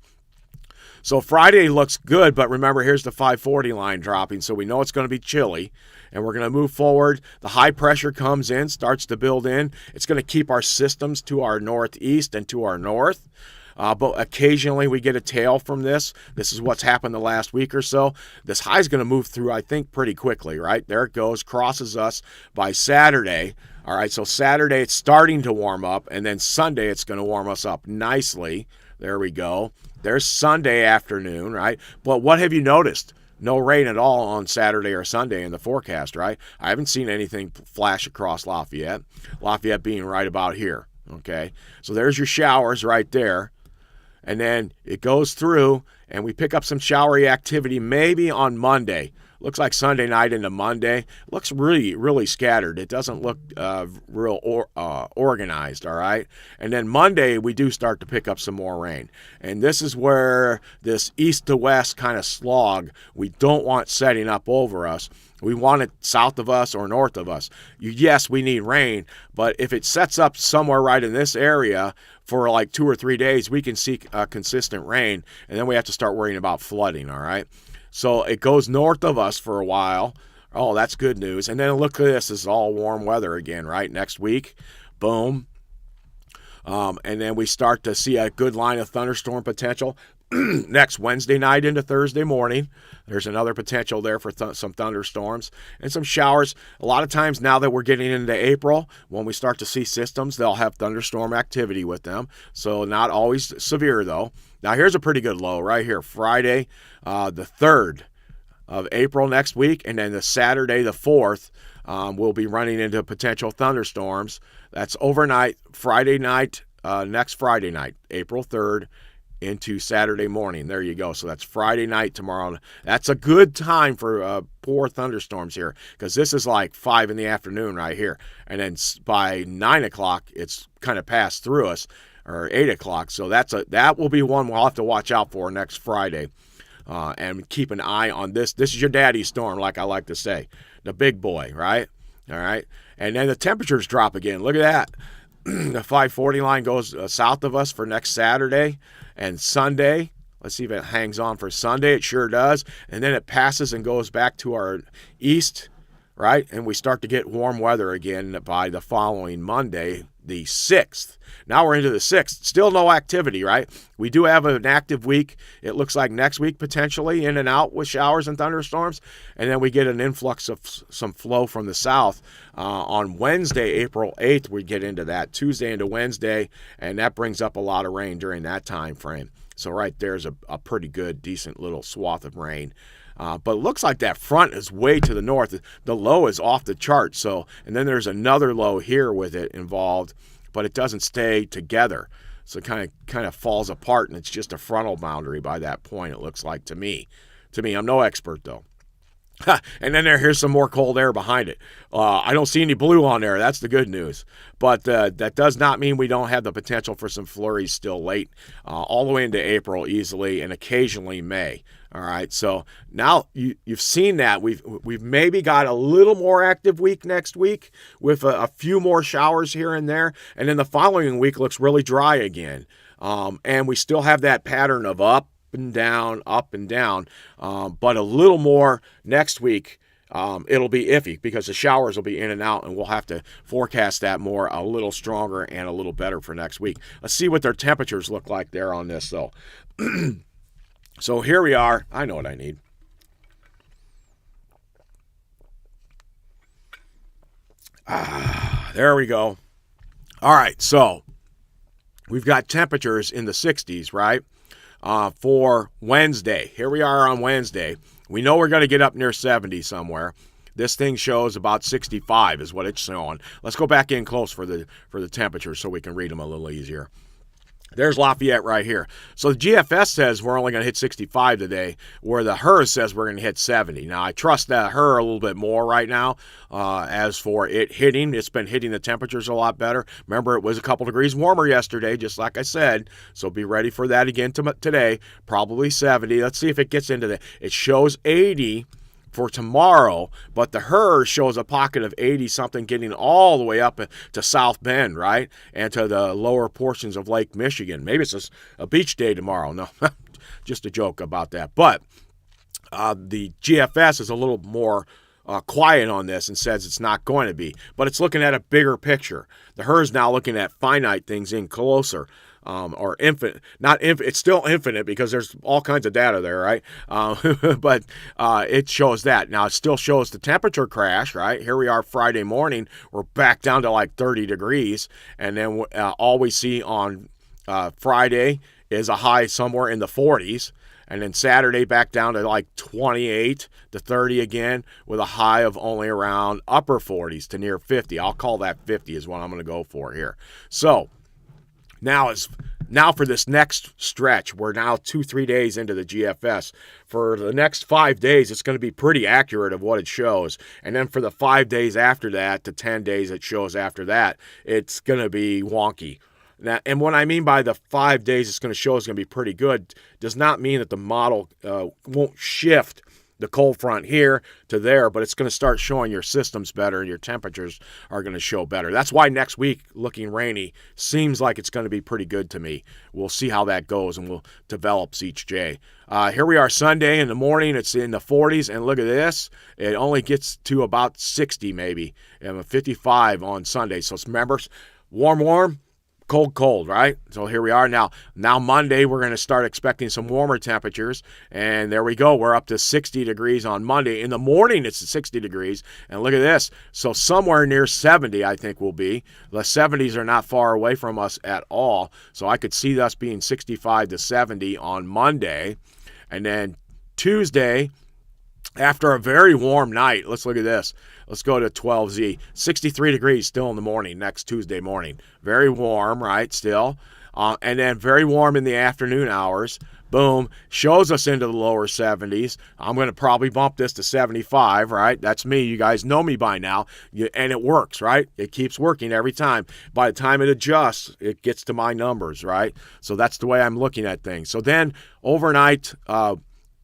So Friday looks good, but remember, here's the 540 line dropping, so we know it's going to be chilly, and we're going to move forward. The high pressure comes in, starts to build in. It's going to keep our systems to our northeast and to our north, but occasionally we get a tail from this. This is what's happened the last week or so. This high is going to move through, I think, pretty quickly, right? There it goes, crosses us by Saturday. All right, so Saturday it's starting to warm up, and then Sunday it's going to warm us up nicely. There we go. There's Sunday afternoon, right? But what have you noticed? No rain at all on Saturday or Sunday in the forecast, right? I haven't seen anything flash across Lafayette. Lafayette being right about here, okay? So there's your showers right there. And then it goes through, and we pick up some showery activity maybe on Monday. Looks like Sunday night into Monday. Looks really, really scattered. It doesn't look real organized, all right? And then Monday, we do start to pick up some more rain. And this is where this east to west kind of slog, we don't want setting up over us. We want it south of us or north of us. Yes, we need rain, but if it sets up somewhere right in this area for like 2 or 3 days, we can see consistent rain, and then we have to start worrying about flooding, all right? So it goes north of us for a while. Oh, that's good news. And then look at this. This is all warm weather again, right? Next week, boom. And then we start to see a good line of thunderstorm potential next Wednesday night into Thursday morning. There's another potential there for some thunderstorms and some showers. A lot of times now that we're getting into April, when we start to see systems, they'll have thunderstorm activity with them. So not always severe, though. Now, here's a pretty good low right here. Friday, the 3rd of April next week, and then the Saturday, the 4th, we'll be running into potential thunderstorms. That's overnight, Friday night, next Friday night, April 3rd, into Saturday morning. There you go. So that's Friday night tomorrow. That's a good time for poor thunderstorms here, because this is like 5 in the afternoon right here. And then by 9 o'clock, it's kind of passed through us, or 8 o'clock. So that will be one we'll have to watch out for next Friday. And keep an eye on this. This is your daddy's storm, like I like to say. The big boy, right? All right. And then the temperatures drop again. Look at that. The 540 line goes south of us for next Saturday and Sunday. Let's see if it hangs on for Sunday. It sure does. And then it passes and goes back to our east, right? And we start to get warm weather again by the following Monday, the 6th. Now we're into the 6th. Still no activity, right? We do have an active week. It looks like next week potentially in and out with showers and thunderstorms. And then we get an influx of some flow from the south. On Wednesday, April 8th, we get into that. Tuesday into Wednesday, and that brings up a lot of rain during that time frame. So right there's a pretty good, decent little swath of rain. But it looks like that front is way to the north. The low is off the chart. So, and then there's another low here with it involved, but it doesn't stay together. So it kind of falls apart, and it's just a frontal boundary by that point, it looks like to me. I'm no expert, though. And then here's some more cold air behind it. I don't see any blue on there. That's the good news. But that does not mean we don't have the potential for some flurries still late, all the way into April easily, and occasionally May. All right, so now you've seen that we've maybe got a little more active week next week with a few more showers here and there, and then the following week looks really dry again, and we still have that pattern of up and down, but a little more next week. It'll be iffy because the showers will be in and out, and we'll have to forecast that more, a little stronger and a little better for next week. Let's see what their temperatures look like there on this, though. So here we are. I know what I need. There we go. All right, so we've got temperatures in the 60s, right? For Wednesday. Here we are on Wednesday. We know we're going to get up near 70 somewhere. This thing shows about 65 is what it's showing. Let's go back in close for the temperatures so we can read them a little easier. There's Lafayette right here. So the GFS says we're only going to hit 65 today, where the HERS says we're going to hit 70. Now, I trust the HER a little bit more right now. As for it hitting, it's been hitting the temperatures a lot better. Remember, it was a couple degrees warmer yesterday, just like I said. So be ready for that again today. Probably 70. Let's see if it gets into the... It shows 80 for tomorrow, but the HERS shows a pocket of 80-something getting all the way up to South Bend, right? And to the lower portions of Lake Michigan. Maybe it's a beach day tomorrow. No, just a joke about that. But the GFS is a little more quiet on this and says it's not going to be. But it's looking at a bigger picture. The HERS now looking at finite things in closer. Or infinite, not infinite, it's still infinite because there's all kinds of data there, right? But it shows that. Now, it still shows the temperature crash, right? Here we are Friday morning. We're back down to like 30 degrees. And then all we see on Friday is a high somewhere in the 40s. And then Saturday back down to like 28 to 30 again with a high of only around upper 40s to near 50. I'll call that 50 is what I'm going to go for here. So, Now for this next stretch, we're now 2-3 days into the GFS. For the next 5 days, it's going to be pretty accurate of what it shows. And then for the 5 days after that, to 10 days it shows after that, it's going to be wonky. Now, and what I mean by the 5 days it's going to show is going to be pretty good does not mean that the model won't shift the cold front here to there, but it's going to start showing your systems better and your temperatures are going to show better. That's why next week, looking rainy, seems like it's going to be pretty good to me. We'll see how that goes and we'll develop each day. Here we are Sunday in the morning. It's in the 40s, and look at this. It only gets to about 60 maybe, and 55 on Sunday. So remember, warm, cold, right? So here we are now. Now Monday, we're going to start expecting some warmer temperatures, and there we go. We're up to 60 degrees on Monday. In the morning, it's 60 degrees, and look at this. So somewhere near 70, I think we'll be. The 70s are not far away from us at all, so I could see us being 65 to 70 on Monday. And then Tuesday, after a very warm night, let's look at this. Let's go to 12Z. 63 degrees still in the morning, next Tuesday morning. Very warm, right, still. And then very warm in the afternoon hours. Boom. Shows us into the lower 70s. I'm going to probably bump this to 75, right? That's me. You guys know me by now. And it works, right? It keeps working every time. By the time it adjusts, it gets to my numbers, right? So that's the way I'm looking at things. So then overnight,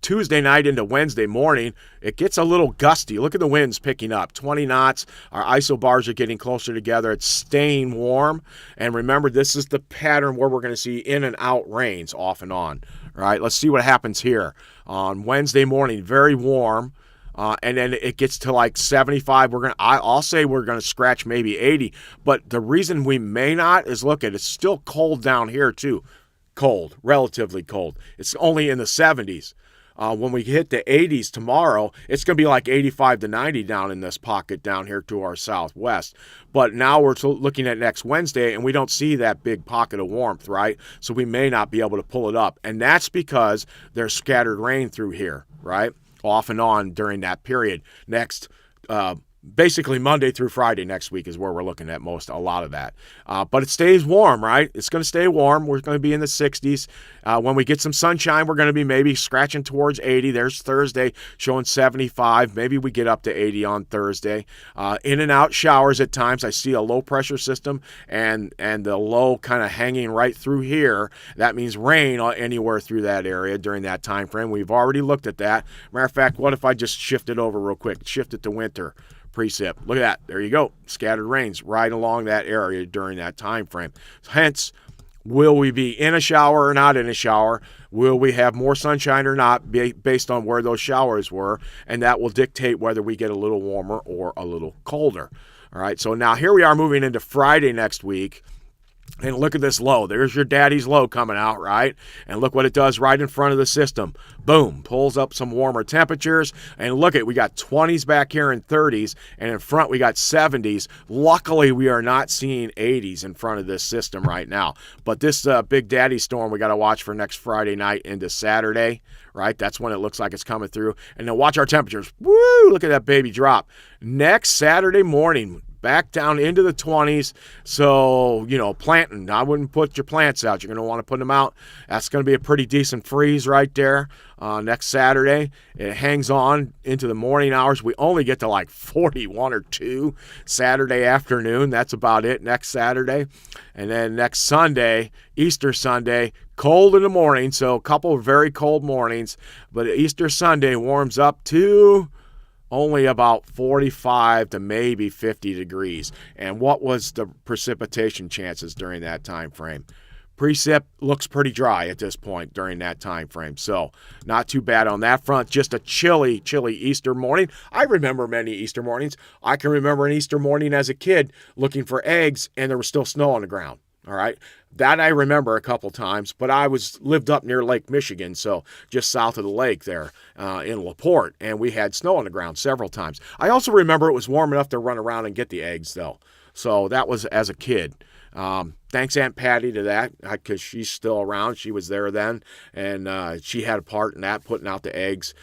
Tuesday night into Wednesday morning, it gets a little gusty. Look at the winds picking up. 20 knots. Our isobars are getting closer together. It's staying warm. And remember, this is the pattern where we're going to see in and out rains off and on. All right, let's see what happens here. On Wednesday morning, very warm. And then it gets to like 75. I'll say we're going to scratch maybe 80. But the reason we may not is, look, it's still cold down here too. Cold, relatively cold. It's only in the 70s. When we hit the 80s tomorrow, it's going to be like 85 to 90 down in this pocket down here to our southwest. But now we're looking at next Wednesday, and we don't see that big pocket of warmth, right? So we may not be able to pull it up. And that's because there's scattered rain through here, right? Off and on during that period. Next basically Monday through Friday next week is where we're looking at a lot of that. But it stays warm, right? It's going to stay warm. We're going to be in the 60s. When we get some sunshine, we're going to be maybe scratching towards 80. There's Thursday showing 75. Maybe we get up to 80 on Thursday. In and out showers at times. I see a low pressure system and the low kind of hanging right through here. That means rain anywhere through that area during that time frame. We've already looked at that. Matter of fact, what if I just shift it over real quick? Shift it to winter. Precip. Look at that. There you go. Scattered rains right along that area during that time frame. Hence, will we be in a shower or not in a shower? Will we have more sunshine or not based on where those showers were? And that will dictate whether we get a little warmer or a little colder. All right. So now here we are moving into Friday next week. And look at this low. There's your daddy's low coming out, right? And look what it does right in front of the system. Boom, pulls up some warmer temperatures. And look at, we got 20s back here and 30s. And in front, we got 70s. Luckily, we are not seeing 80s in front of this system right now. But this Big Daddy storm, we got to watch for next Friday night into Saturday, right? That's when it looks like it's coming through. And then watch our temperatures. Woo, look at that baby drop. Next Saturday morning, back down into the 20s. So, planting. I wouldn't put your plants out. You're going to want to put them out. That's going to be a pretty decent freeze right there next Saturday. It hangs on into the morning hours. We only get to like 41 or 2 Saturday afternoon. That's about it next Saturday. And then next Sunday, Easter Sunday, cold in the morning. So a couple of very cold mornings. But Easter Sunday warms up to only about 45 to maybe 50 degrees. And what was the precipitation chances during that time frame? Precip looks pretty dry at this point during that time frame. So not too bad on that front. Just a chilly Easter morning. I remember many Easter mornings. I can remember an Easter morning as a kid looking for eggs and there was still snow on the ground. All right. That I remember a couple times, but I lived up near Lake Michigan, so just south of the lake there in LaPorte, and we had snow on the ground several times. I also remember it was warm enough to run around and get the eggs, though. So that was as a kid. Thanks, Aunt Patty, to that, because she's still around. She was there then, and she had a part in that, putting out the eggs.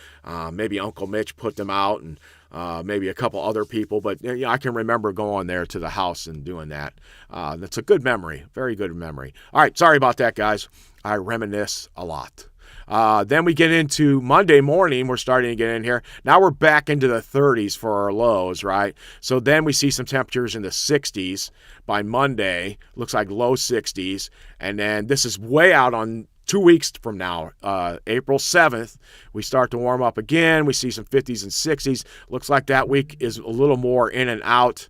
Maybe Uncle Mitch put them out, and maybe a couple other people, but I can remember going there to the house and doing that. That's a good memory, very good memory. All right, sorry about that, guys. I reminisce a lot. Then we get into Monday morning. We're starting to get in here. Now we're back into the 30s for our lows, right? So then we see some temperatures in the 60s by Monday. Looks like low 60s. And then this is way out on 2 weeks from now, April 7th, we start to warm up again. We see some 50s and 60s. Looks like that week is a little more in and out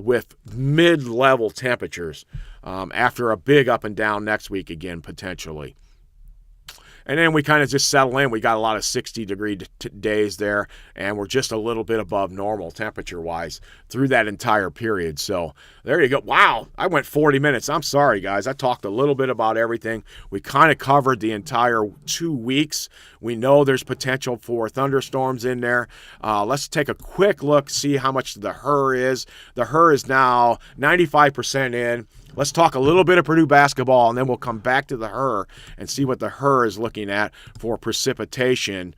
with mid-level temperatures after a big up and down next week again, potentially. And then we kind of just settle in. We got a lot of 60-degree days there, and we're just a little bit above normal temperature-wise through that entire period. So there you go. Wow, I went 40 minutes. I'm sorry, guys. I talked a little bit about everything. We kind of covered the entire 2 weeks. We know there's potential for thunderstorms in there. Let's take a quick look, see how much the HRRR is. The HRRR is now 95% in. Let's talk a little bit of Purdue basketball, and then we'll come back to the HRRR and see what the HRRR is looking at for precipitation,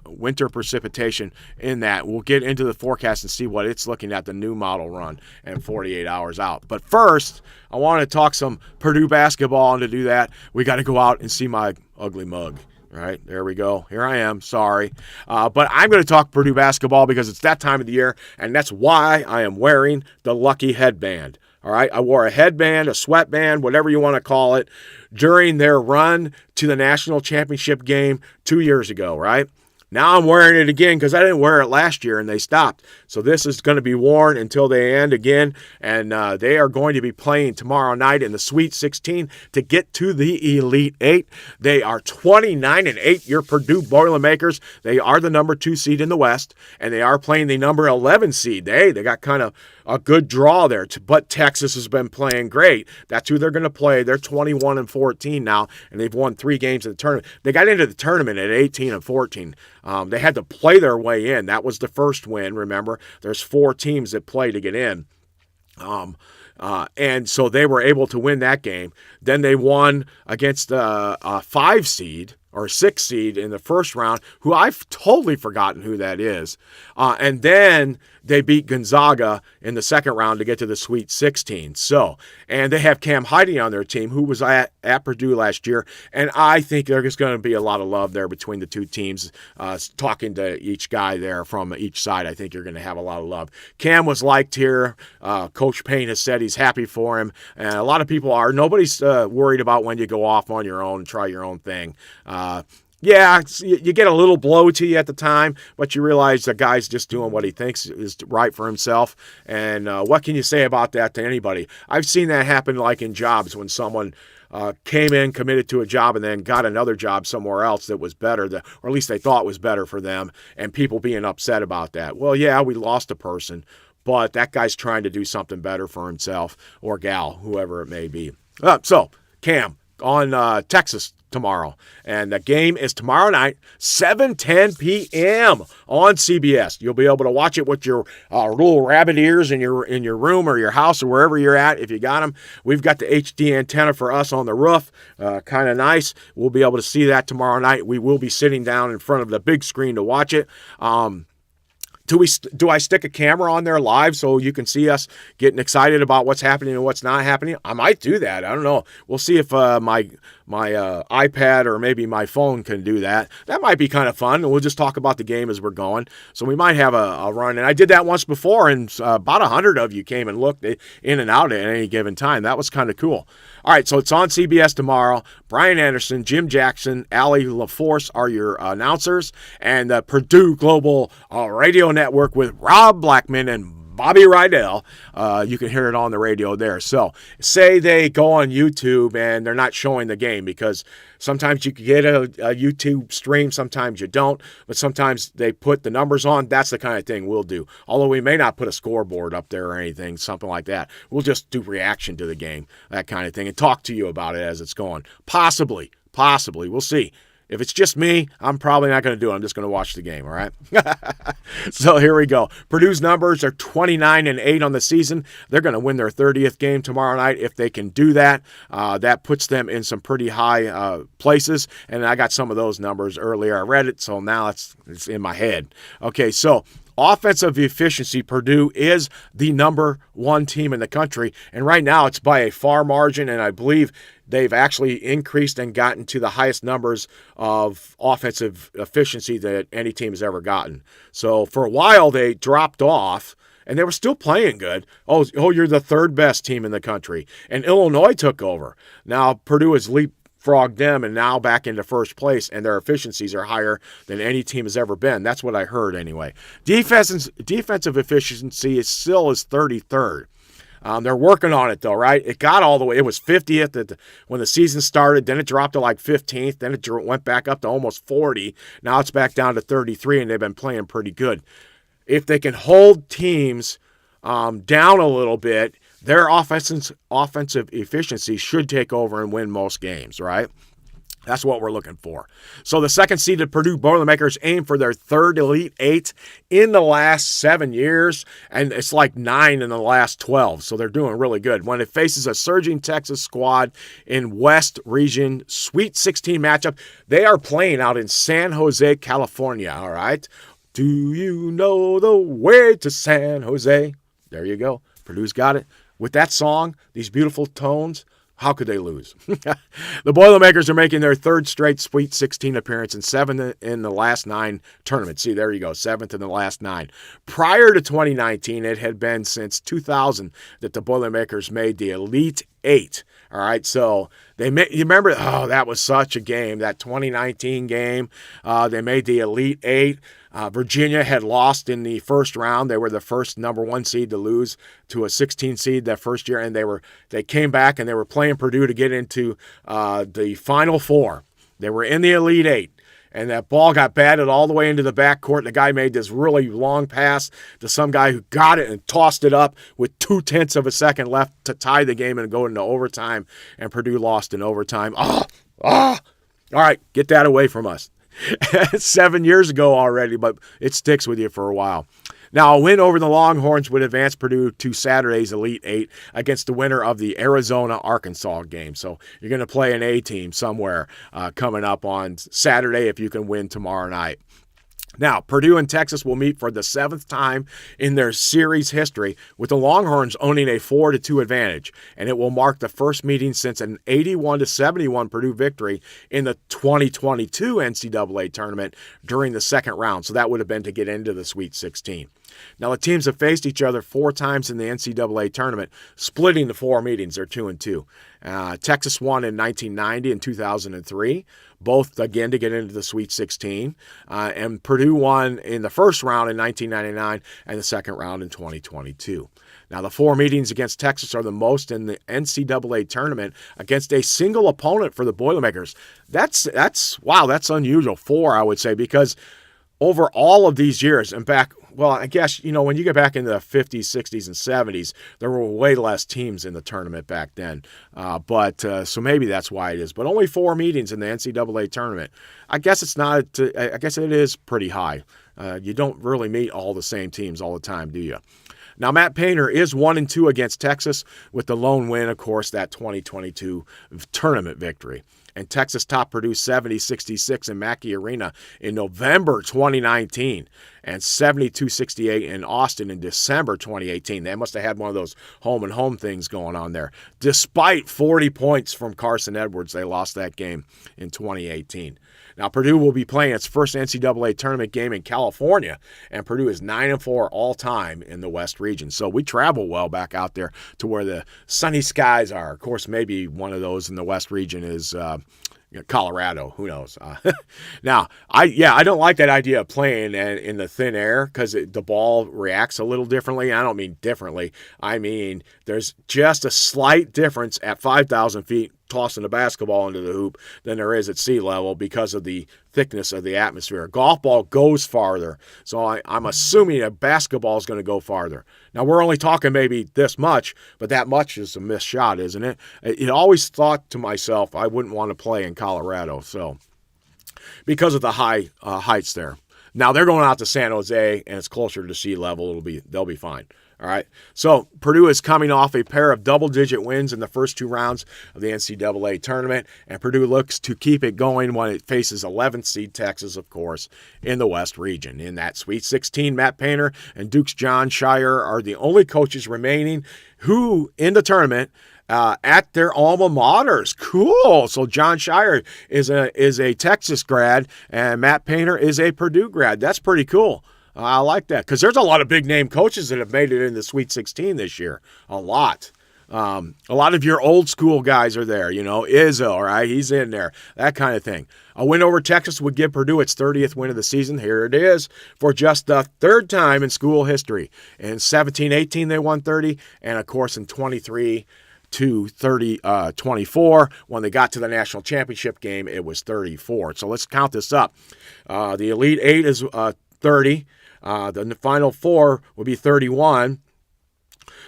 winter precipitation in that. We'll get into the forecast and see what it's looking at, the new model run, and 48 hours out. But first, I want to talk some Purdue basketball, and to do that, we got to go out and see my ugly mug. All right, there we go. Here I am. Sorry. But I'm going to talk Purdue basketball because it's that time of the year, and that's why I am wearing the Lucky headband. All right, I wore a headband, a sweatband, whatever you want to call it, during their run to the national championship game 2 years ago, right? Now I'm wearing it again because I didn't wear it last year and they stopped. So this is going to be worn until they end again. And they are going to be playing tomorrow night in the Sweet 16 to get to the Elite 8. They are 29-8, your Purdue Boilermakers. They are the number 2 seed in the West, and they are playing the number 11 seed. They got kind of a good draw there, but Texas has been playing great. That's who they're going to play. They're 21-14 now, and they've won 3 games in the tournament. They got into the tournament at 18-14. They had to play their way in. That was the first win, remember. There's 4 teams that play to get in. And so they were able to win that game. Then they won against a 5 seed, or 6th seed in the first round, who I've totally forgotten who that is. And then they beat Gonzaga in the second round to get to the Sweet 16. So, and they have Cam Heide on their team, who was at Purdue last year. And I think there's going to be a lot of love there between the two teams. Talking to each guy there from each side, I think you're going to have a lot of love. Cam was liked here. Coach Payne has said he's happy for him. And a lot of people are. Nobody's worried about when you go off on your own and try your own thing. Yeah, you get a little blow to you at the time, but you realize the guy's just doing what he thinks is right for himself. And what can you say about that to anybody? I've seen that happen like in jobs when someone came in, committed to a job, and then got another job somewhere else that was better, or at least they thought was better for them, and people being upset about that. Well, yeah, we lost a person, but that guy's trying to do something better for himself or gal, whoever it may be. So, Cam, on Texas tomorrow. And the game is tomorrow night, 7:10 p.m. on CBS. You'll be able to watch it with your little rabbit ears in your room or your house or wherever you're at if you got them. We've got the HD antenna for us on the roof. Kind of nice. We'll be able to see that tomorrow night. We will be sitting down in front of the big screen to watch it. Do I stick a camera on there live so you can see us getting excited about what's happening and what's not happening? I might do that. I don't know. We'll see if my iPad or maybe my phone can do that. That might be kind of fun. And we'll just talk about the game as we're going. So we might have a run. And I did that once before, and about 100 of you came and looked in and out at any given time. That was kind of cool. All right, so it's on CBS tomorrow. Brian Anderson, Jim Jackson, Allie LaForce are your announcers, and the Purdue Global Radio Network with Rob Blackman and Bobby Rydell. You can hear it on the radio there. So say they go on YouTube and they're not showing the game, because sometimes you can get a YouTube stream, sometimes you don't, but sometimes they put the numbers on. That's the kind of thing we'll do. Although we may not put a scoreboard up there or anything, something like that. We'll just do reaction to the game, that kind of thing, and talk to you about it as it's going. Possibly. We'll see. If it's just me, I'm probably not going to do it. I'm just going to watch the game, all right? So here we go. Purdue's numbers are 29-8 on the season. They're going to win their 30th game tomorrow night. If they can do that, that puts them in some pretty high places. And I got some of those numbers earlier. I read it, so now it's in my head. Okay, so offensive efficiency, Purdue is the number one team in the country. And right now it's by a far margin, and I believe they've actually increased and gotten to the highest numbers of offensive efficiency that any team has ever gotten. So for a while they dropped off, and they were still playing good. Oh, you're the third best team in the country. And Illinois took over. Now Purdue has leapfrogged them and now back into first place, and their efficiencies are higher than any team has ever been. That's what I heard anyway. Defensive efficiency is still 33rd. They're working on it, though, right? It got all the way. It was 50th when the season started. Then it dropped to like 15th. Then it went back up to almost 40. Now it's back down to 33, and they've been playing pretty good. If they can hold teams down a little bit, their offensive efficiency should take over and win most games, right? That's what we're looking for. So the second-seeded Purdue Boilermakers aim for their third Elite Eight in the last 7 years, and it's like 9 in the last 12, so they're doing really good. When it faces a surging Texas squad in West Region Sweet 16 matchup, they are playing out in San Jose, California, all right? Do you know the way to San Jose? There you go. Purdue's got it. With that song, these beautiful tones, how could they lose? The Boilermakers are making their third straight Sweet 16 appearance and 7th in the last 9 tournaments. See, there you go, 7th in the last 9. Prior to 2019, it had been since 2000 that the Boilermakers made the Elite 8. All right, so you remember, that was such a game, that 2019 game. They made the Elite 8. Virginia had lost in the first round. They were the first number 1 seed to lose to a 16 seed that first year, and they came back and they were playing Purdue to get into the Final Four. They were in the Elite 8. And that ball got batted all the way into the backcourt. The guy made this really long pass to some guy who got it and tossed it up with 0.2 of a second left to tie the game and go into overtime. And Purdue lost in overtime. All right, get that away from us. 7 years ago already, but it sticks with you for a while. Now, a win over the Longhorns would advance Purdue to Saturday's Elite Eight against the winner of the Arizona-Arkansas game. So you're going to play an A team somewhere coming up on Saturday if you can win tomorrow night. Now, Purdue and Texas will meet for the 7th time in their series history, with the Longhorns owning a 4-2 advantage, and it will mark the first meeting since an 81-71 Purdue victory in the 2022 NCAA tournament during the second round. So that would have been to get into the Sweet 16. Now, the teams have faced each other 4 times in the NCAA tournament, splitting the 4 meetings. They're 2-2. Texas won in 1990 and 2003, both again to get into the Sweet 16. And Purdue won in the first round in 1999 and the second round in 2022. Now, the 4 meetings against Texas are the most in the NCAA tournament against a single opponent for the Boilermakers. That's unusual. 4, I would say, because over all of these years, and back, well, I guess, when you get back into the 50s, 60s, and 70s, there were way less teams in the tournament back then. So maybe that's why it is. But only 4 meetings in the NCAA tournament. I guess it is pretty high. You don't really meet all the same teams all the time, do you? Now, Matt Painter is 1-2 against Texas, with the lone win, of course, that 2022 tournament victory. And Texas topped Purdue 70-66 in Mackey Arena in November 2019 and 72-68 in Austin in December 2018. They must have had one of those home-and-home things going on there. Despite 40 points from Carson Edwards, they lost that game in 2018. Now, Purdue will be playing its first NCAA tournament game in California, and Purdue is 9-4 all-time in the West region. So we travel well back out there to where the sunny skies are. Of course, maybe one of those in the West region is Colorado. Who knows? Now, I don't like that idea of playing in the thin air because the ball reacts a little differently. I don't mean differently. I mean there's just a slight difference at 5,000 feet tossing a basketball into the hoop than there is at sea level because of the thickness of the atmosphere. A golf ball goes farther, so I'm assuming a basketball is going to go farther. Now, we're only talking maybe this much, but that much is a missed shot, isn't it? It always thought to myself I wouldn't want to play in Colorado, so because of the high heights there. Now, they're going out to San Jose, and it's closer to sea level. They'll be fine. All right, so Purdue is coming off a pair of double-digit wins in the first 2 rounds of the NCAA tournament, and Purdue looks to keep it going when it faces 11th seed Texas, of course, in the West region. In that Sweet 16, Matt Painter and Duke's John Shire are the only coaches remaining who, in the tournament, at their alma maters. Cool. So John Shire is a Texas grad, and Matt Painter is a Purdue grad. That's pretty cool. I like that because there's a lot of big-name coaches that have made it in the Sweet 16 this year. A lot. A lot of your old-school guys are there. Izzo, right? He's in there. That kind of thing. A win over Texas would give Purdue its 30th win of the season. Here it is for just the 3rd time in school history. In 17-18, they won 30, and, of course, in 23 to 24. When they got to the national championship game, it was 34. So let's count this up. The Elite Eight is 30. The Final Four would be 31.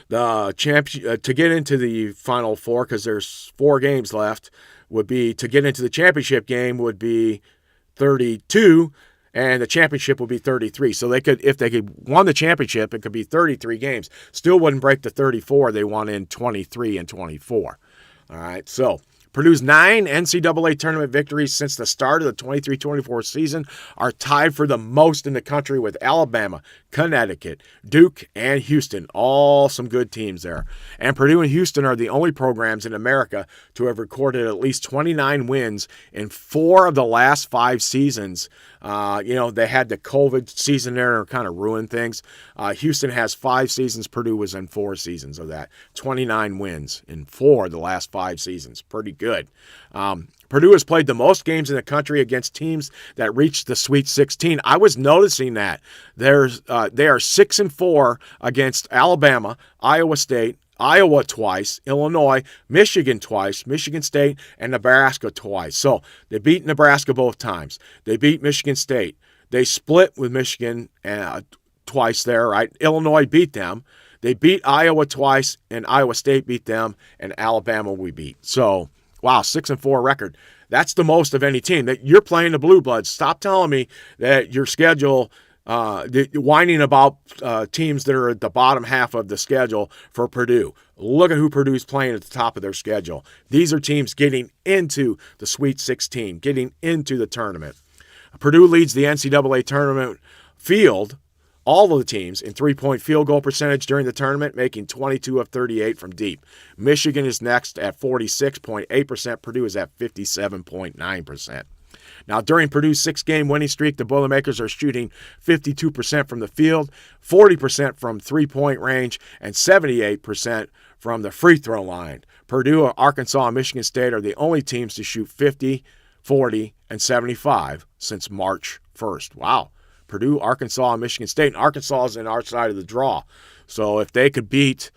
The to get into the Final Four, because there's 4 games left, would be to get into the championship game would be 32, and the championship would be 33. So if they could won the championship, it could be 33 games. Still wouldn't break the 34 they won in 23 and 24. All right, so Purdue's 9 NCAA tournament victories since the start of the 23-24 season are tied for the most in the country with Alabama, Connecticut, Duke, and Houston. All some good teams there. And Purdue and Houston are the only programs in America to have recorded at least 29 wins in 4 of the last 5 seasons. They had the COVID season there and kind of ruined things. Houston has 5 seasons. Purdue was in 4 seasons of that. 29 wins in 4 of the last 5 seasons. Pretty good. Purdue has played the most games in the country against teams that reached the Sweet 16. I was noticing that. They are 6-4 against Alabama, Iowa State, Iowa twice, Illinois, Michigan twice, Michigan State, and Nebraska twice. So they beat Nebraska both times. They beat Michigan State. They split with Michigan twice there, right? Illinois beat them. They beat Iowa twice, and Iowa State beat them, and Alabama we beat. So, wow, 6-4 record. That's the most of any team. That you're playing the Blue Bloods. Stop telling me that your schedule whining about teams that are at the bottom half of the schedule for Purdue. Look at who Purdue's playing at the top of their schedule. These are teams getting into the Sweet 16, getting into the tournament. Purdue leads the NCAA tournament field, all of the teams, in three-point field goal percentage during the tournament, making 22 of 38 from deep. Michigan is next at 46.8%. Purdue is at 57.9%. Now, during Purdue's 6-game winning streak, the Boilermakers are shooting 52% from the field, 40% from three-point range, and 78% from the free throw line. Purdue, Arkansas, and Michigan State are the only teams to shoot 50, 40, and 75 since March 1st. Wow. Purdue, Arkansas, and Michigan State. And Arkansas is in our side of the draw. So if they could beat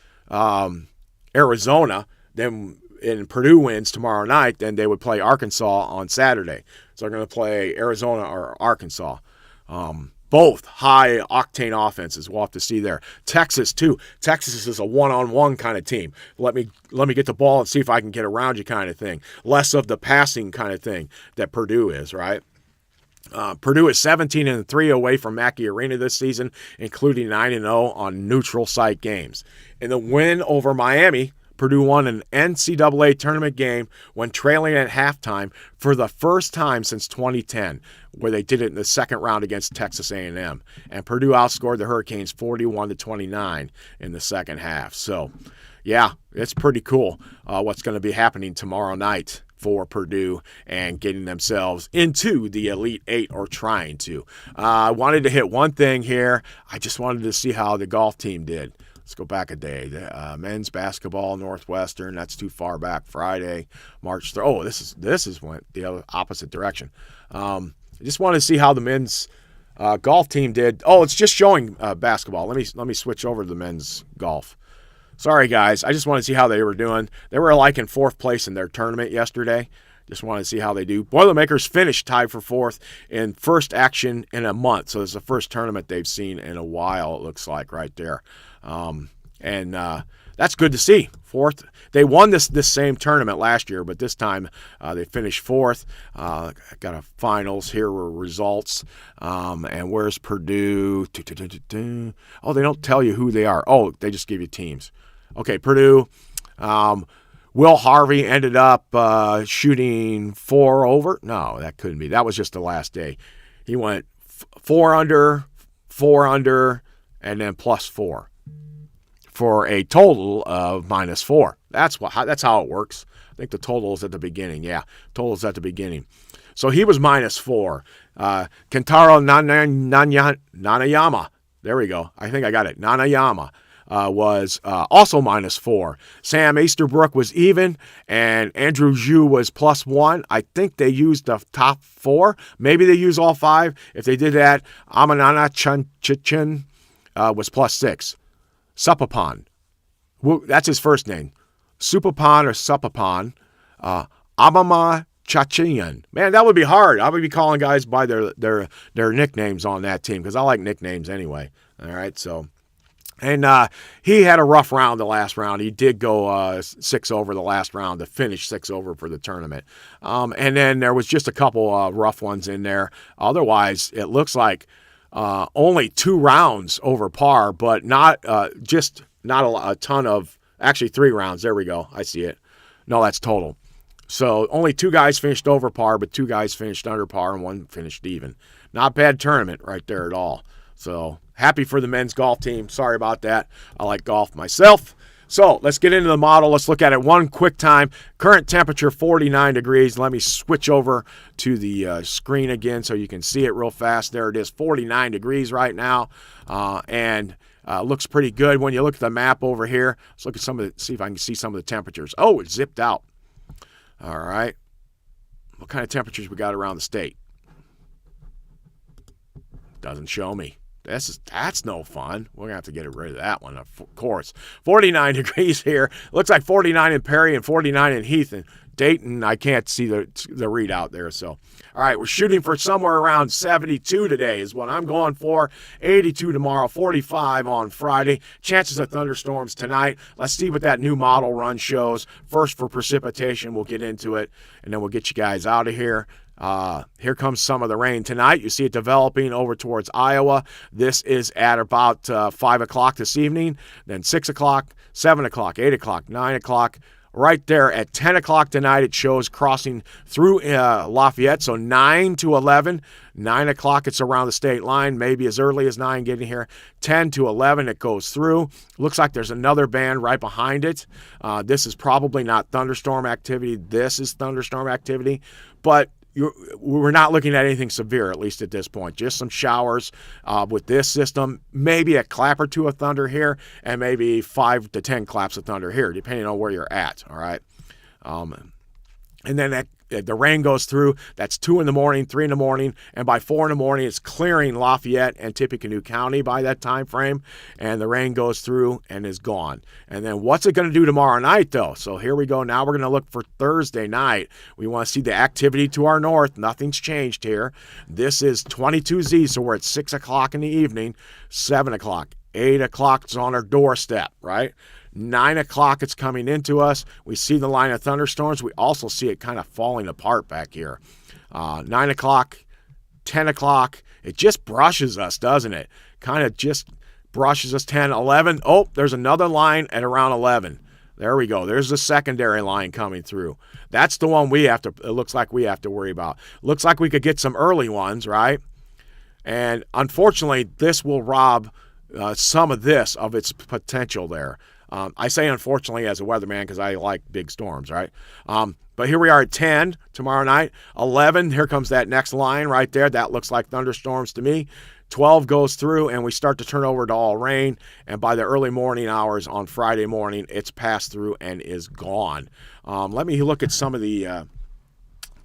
Arizona, then and Purdue wins tomorrow night, then they would play Arkansas on Saturday. So they're going to play Arizona or Arkansas. Both high-octane offenses. We'll have to see there. Texas, too. Texas is a one-on-one kind of team. Let me get the ball and see if I can get around you kind of thing. Less of the passing kind of thing that Purdue is, right? Purdue is 17-3 away from Mackey Arena this season, including 9-0 on neutral site games. In the win over Miami, Purdue won an NCAA tournament game when trailing at halftime for the first time since 2010, where they did it in the second round against Texas A&M. And Purdue outscored the Hurricanes 41-29 in the second half. So, yeah, it's pretty cool what's going to be happening tomorrow night for Purdue and getting themselves into the Elite Eight, or trying to. I wanted to hit one thing here. I just wanted to see how the golf team did. Let's go back a day. Men's basketball, Northwestern. That's too far back. Friday, March 3rd. Oh, this is went the other opposite direction. I just wanted to see how the men's golf team did. Oh, it's just showing basketball. Let me switch over to the men's golf. Sorry, guys. I just wanted to see how they were doing. They were like in fourth place in their tournament yesterday. Just wanted to see how they do. Boilermakers finished tied for fourth in first action in a month. So it's the first tournament they've seen in a while, it looks like, right there. And that's good to see. Fourth. They won this same tournament last year, but this time they finished fourth. Got a finals. Here were results. And where's Purdue? Oh, they don't tell you who they are. Oh, they just give you teams. Okay, Purdue. Will Harvey ended up shooting 4 over. No, that couldn't be. That was just the last day. He went 4 under, 4 under, and then +4 for a total of -4. That's how it works. I think the total is at the beginning. Yeah, total is at the beginning. So he was -4. Kentaro Nanayama. There we go. I think I got it. Nanayama. Was also -4. Sam Easterbrook was even, and Andrew Zhu was +1. I think they used the top 4. Maybe they used all 5. If they did that, Amanana Chichin was +6. Supapan, that's his first name. Supapan or Supapan. Amama Chachian. Man, that would be hard. I would be calling guys by their nicknames on that team, because I like nicknames anyway. All right, so... And he had a rough round the last round. He did go 6 over the last round to finish 6 over for the tournament. And then there was just a couple rough ones in there. Otherwise, it looks like only 2 rounds over par, but not a ton of, actually 3 rounds. There we go. I see it. No, that's total. So only 2 guys finished over par, but 2 guys finished under par, and 1 finished even. Not bad tournament right there at all. So happy for the men's golf team. Sorry about that. I like golf myself. So let's get into the model. Let's look at it one quick time. Current temperature 49 degrees. Let me switch over to the screen again so you can see it real fast. There it is, 49 degrees right now. And looks pretty good. When you look at the map over here, let's look at see if I can see some of the temperatures. Oh, it's zipped out. All right. What kind of temperatures we got around the state? Doesn't show me. That's no fun. We're going to have to get rid of that one, of course. 49 degrees here. Looks like 49 in Perry and 49 in Heath. And Dayton, I can't see the readout there. So, all right, we're shooting for somewhere around 72 today is what I'm going for. 82 tomorrow, 45 on Friday. Chances of thunderstorms tonight. Let's see what that new model run shows. First for precipitation, we'll get into it, and then we'll get you guys out of here. Here comes some of the rain tonight. You see it developing over towards Iowa. This is at about 5 o'clock this evening, then 6 o'clock, 7 o'clock, 8 o'clock, 9 o'clock. Right there at 10 o'clock tonight, it shows crossing through Lafayette, so 9 to 11. 9 o'clock, it's around the state line, maybe as early as 9 getting here. 10 to 11, it goes through. Looks like there's another band right behind it. This is probably not thunderstorm activity. This is thunderstorm activity, but we're not looking at anything severe, at least at this point. Just some showers with this system, maybe a clap or two of thunder here, and maybe 5 to 10 claps of thunder here, depending on where you're at, all right? And then the rain goes through. That's 2 in the morning, 3 in the morning, and by 4 in the morning, it's clearing Lafayette and Tippecanoe County by that time frame, and the rain goes through and is gone. And then what's it going to do tomorrow night, though? So here we go. Now we're going to look for Thursday night. We want to see the activity to our north. Nothing's changed here. This is 22Z, so we're at 6 o'clock in the evening, 7 o'clock, 8 o'clock is on our doorstep, right? 9 o'clock, it's coming into us. We see the line of thunderstorms. We also see it kind of falling apart back here. 9 o'clock, 10 o'clock. It just brushes us, doesn't it? Kind of just brushes us. 10, 11. Oh, there's another line at around 11. There we go. There's the secondary line coming through. That's the one it looks like we have to worry about. Looks like we could get some early ones, right? And unfortunately, this will rob some of this of its potential there. I say unfortunately as a weatherman because I like big storms, right? But here we are at 10 tomorrow night. 11, here comes that next line right there. That looks like thunderstorms to me. 12 goes through, and we start to turn over to all rain. And by the early morning hours on Friday morning, it's passed through and is gone. Let me look at some of the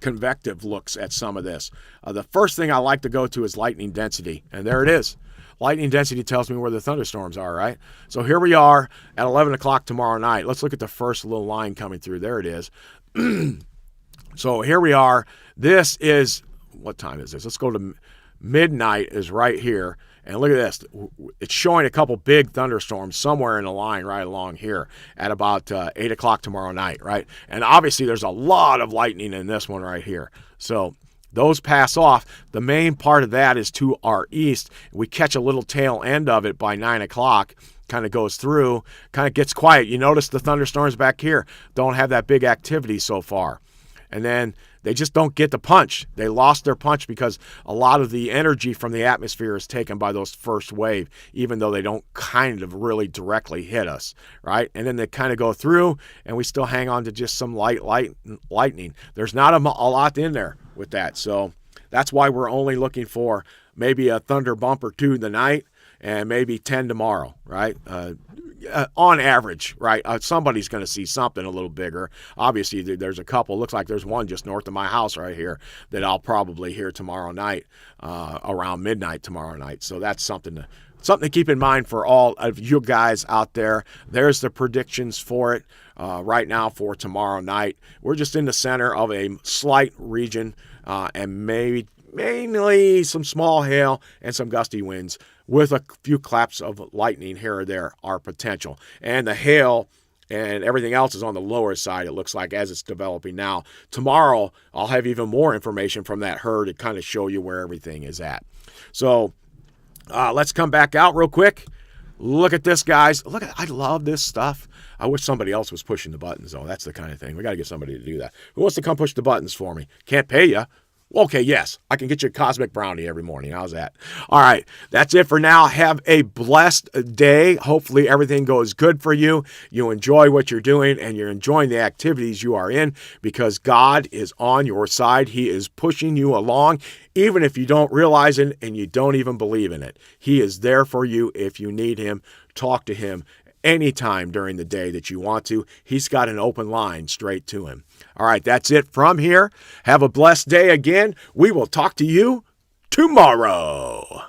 convective looks at some of this. The first thing I like to go to is lightning density, and there it is. Lightning density tells me where the thunderstorms are, right? So here we are at 11 o'clock tomorrow night. Let's look at the first little line coming through. There it is. So here we are. This is, what time is this? Let's go to midnight is right here. And look at this. It's showing a couple big thunderstorms somewhere in the line right along here at about 8 o'clock tomorrow night, right? And obviously there's a lot of lightning in this one right here. So those pass off. The main part of that is to our east. We catch a little tail end of it by 9 o'clock. Kind of goes through, kind of gets quiet. You notice the thunderstorms back here don't have that big activity so far. And then they just don't get the punch. They lost their punch because a lot of the energy from the atmosphere is taken by those first wave, even though they don't kind of really directly hit us, right? And then they kind of go through, and we still hang on to just some lightning. There's not a lot in there with that. So that's why we're only looking for maybe a thunder bump or two tonight and maybe 10 tomorrow, right? On average, right? Somebody's going to see something a little bigger. Obviously, there's a couple. Looks like there's one just north of my house right here that I'll probably hear tomorrow night, around midnight tomorrow night. So that's something to keep in mind for all of you guys out there. There's the predictions for it right now for tomorrow night. We're just in the center of a slight region and mainly some small hail and some gusty winds with a few claps of lightning here or there are potential. And the hail and everything else is on the lower side, it looks like, as it's developing now. Tomorrow, I'll have even more information from that herd to kind of show you where everything is at. So let's come back out real quick. Look at this, guys. I love this stuff. I wish somebody else was pushing the buttons, though. That's the kind of thing. We got to get somebody to do that. Who wants to come push the buttons for me? Can't pay you. Okay, yes, I can get you a cosmic brownie every morning. How's that? All right, that's it for now. Have a blessed day. Hopefully everything goes good for you. You enjoy what you're doing and you're enjoying the activities you are in because God is on your side. He is pushing you along, even if you don't realize it and you don't even believe in it. He is there for you if you need him. Talk to him anytime during the day that you want to. He's got an open line straight to him. All right, that's it from here. Have a blessed day again. We will talk to you tomorrow.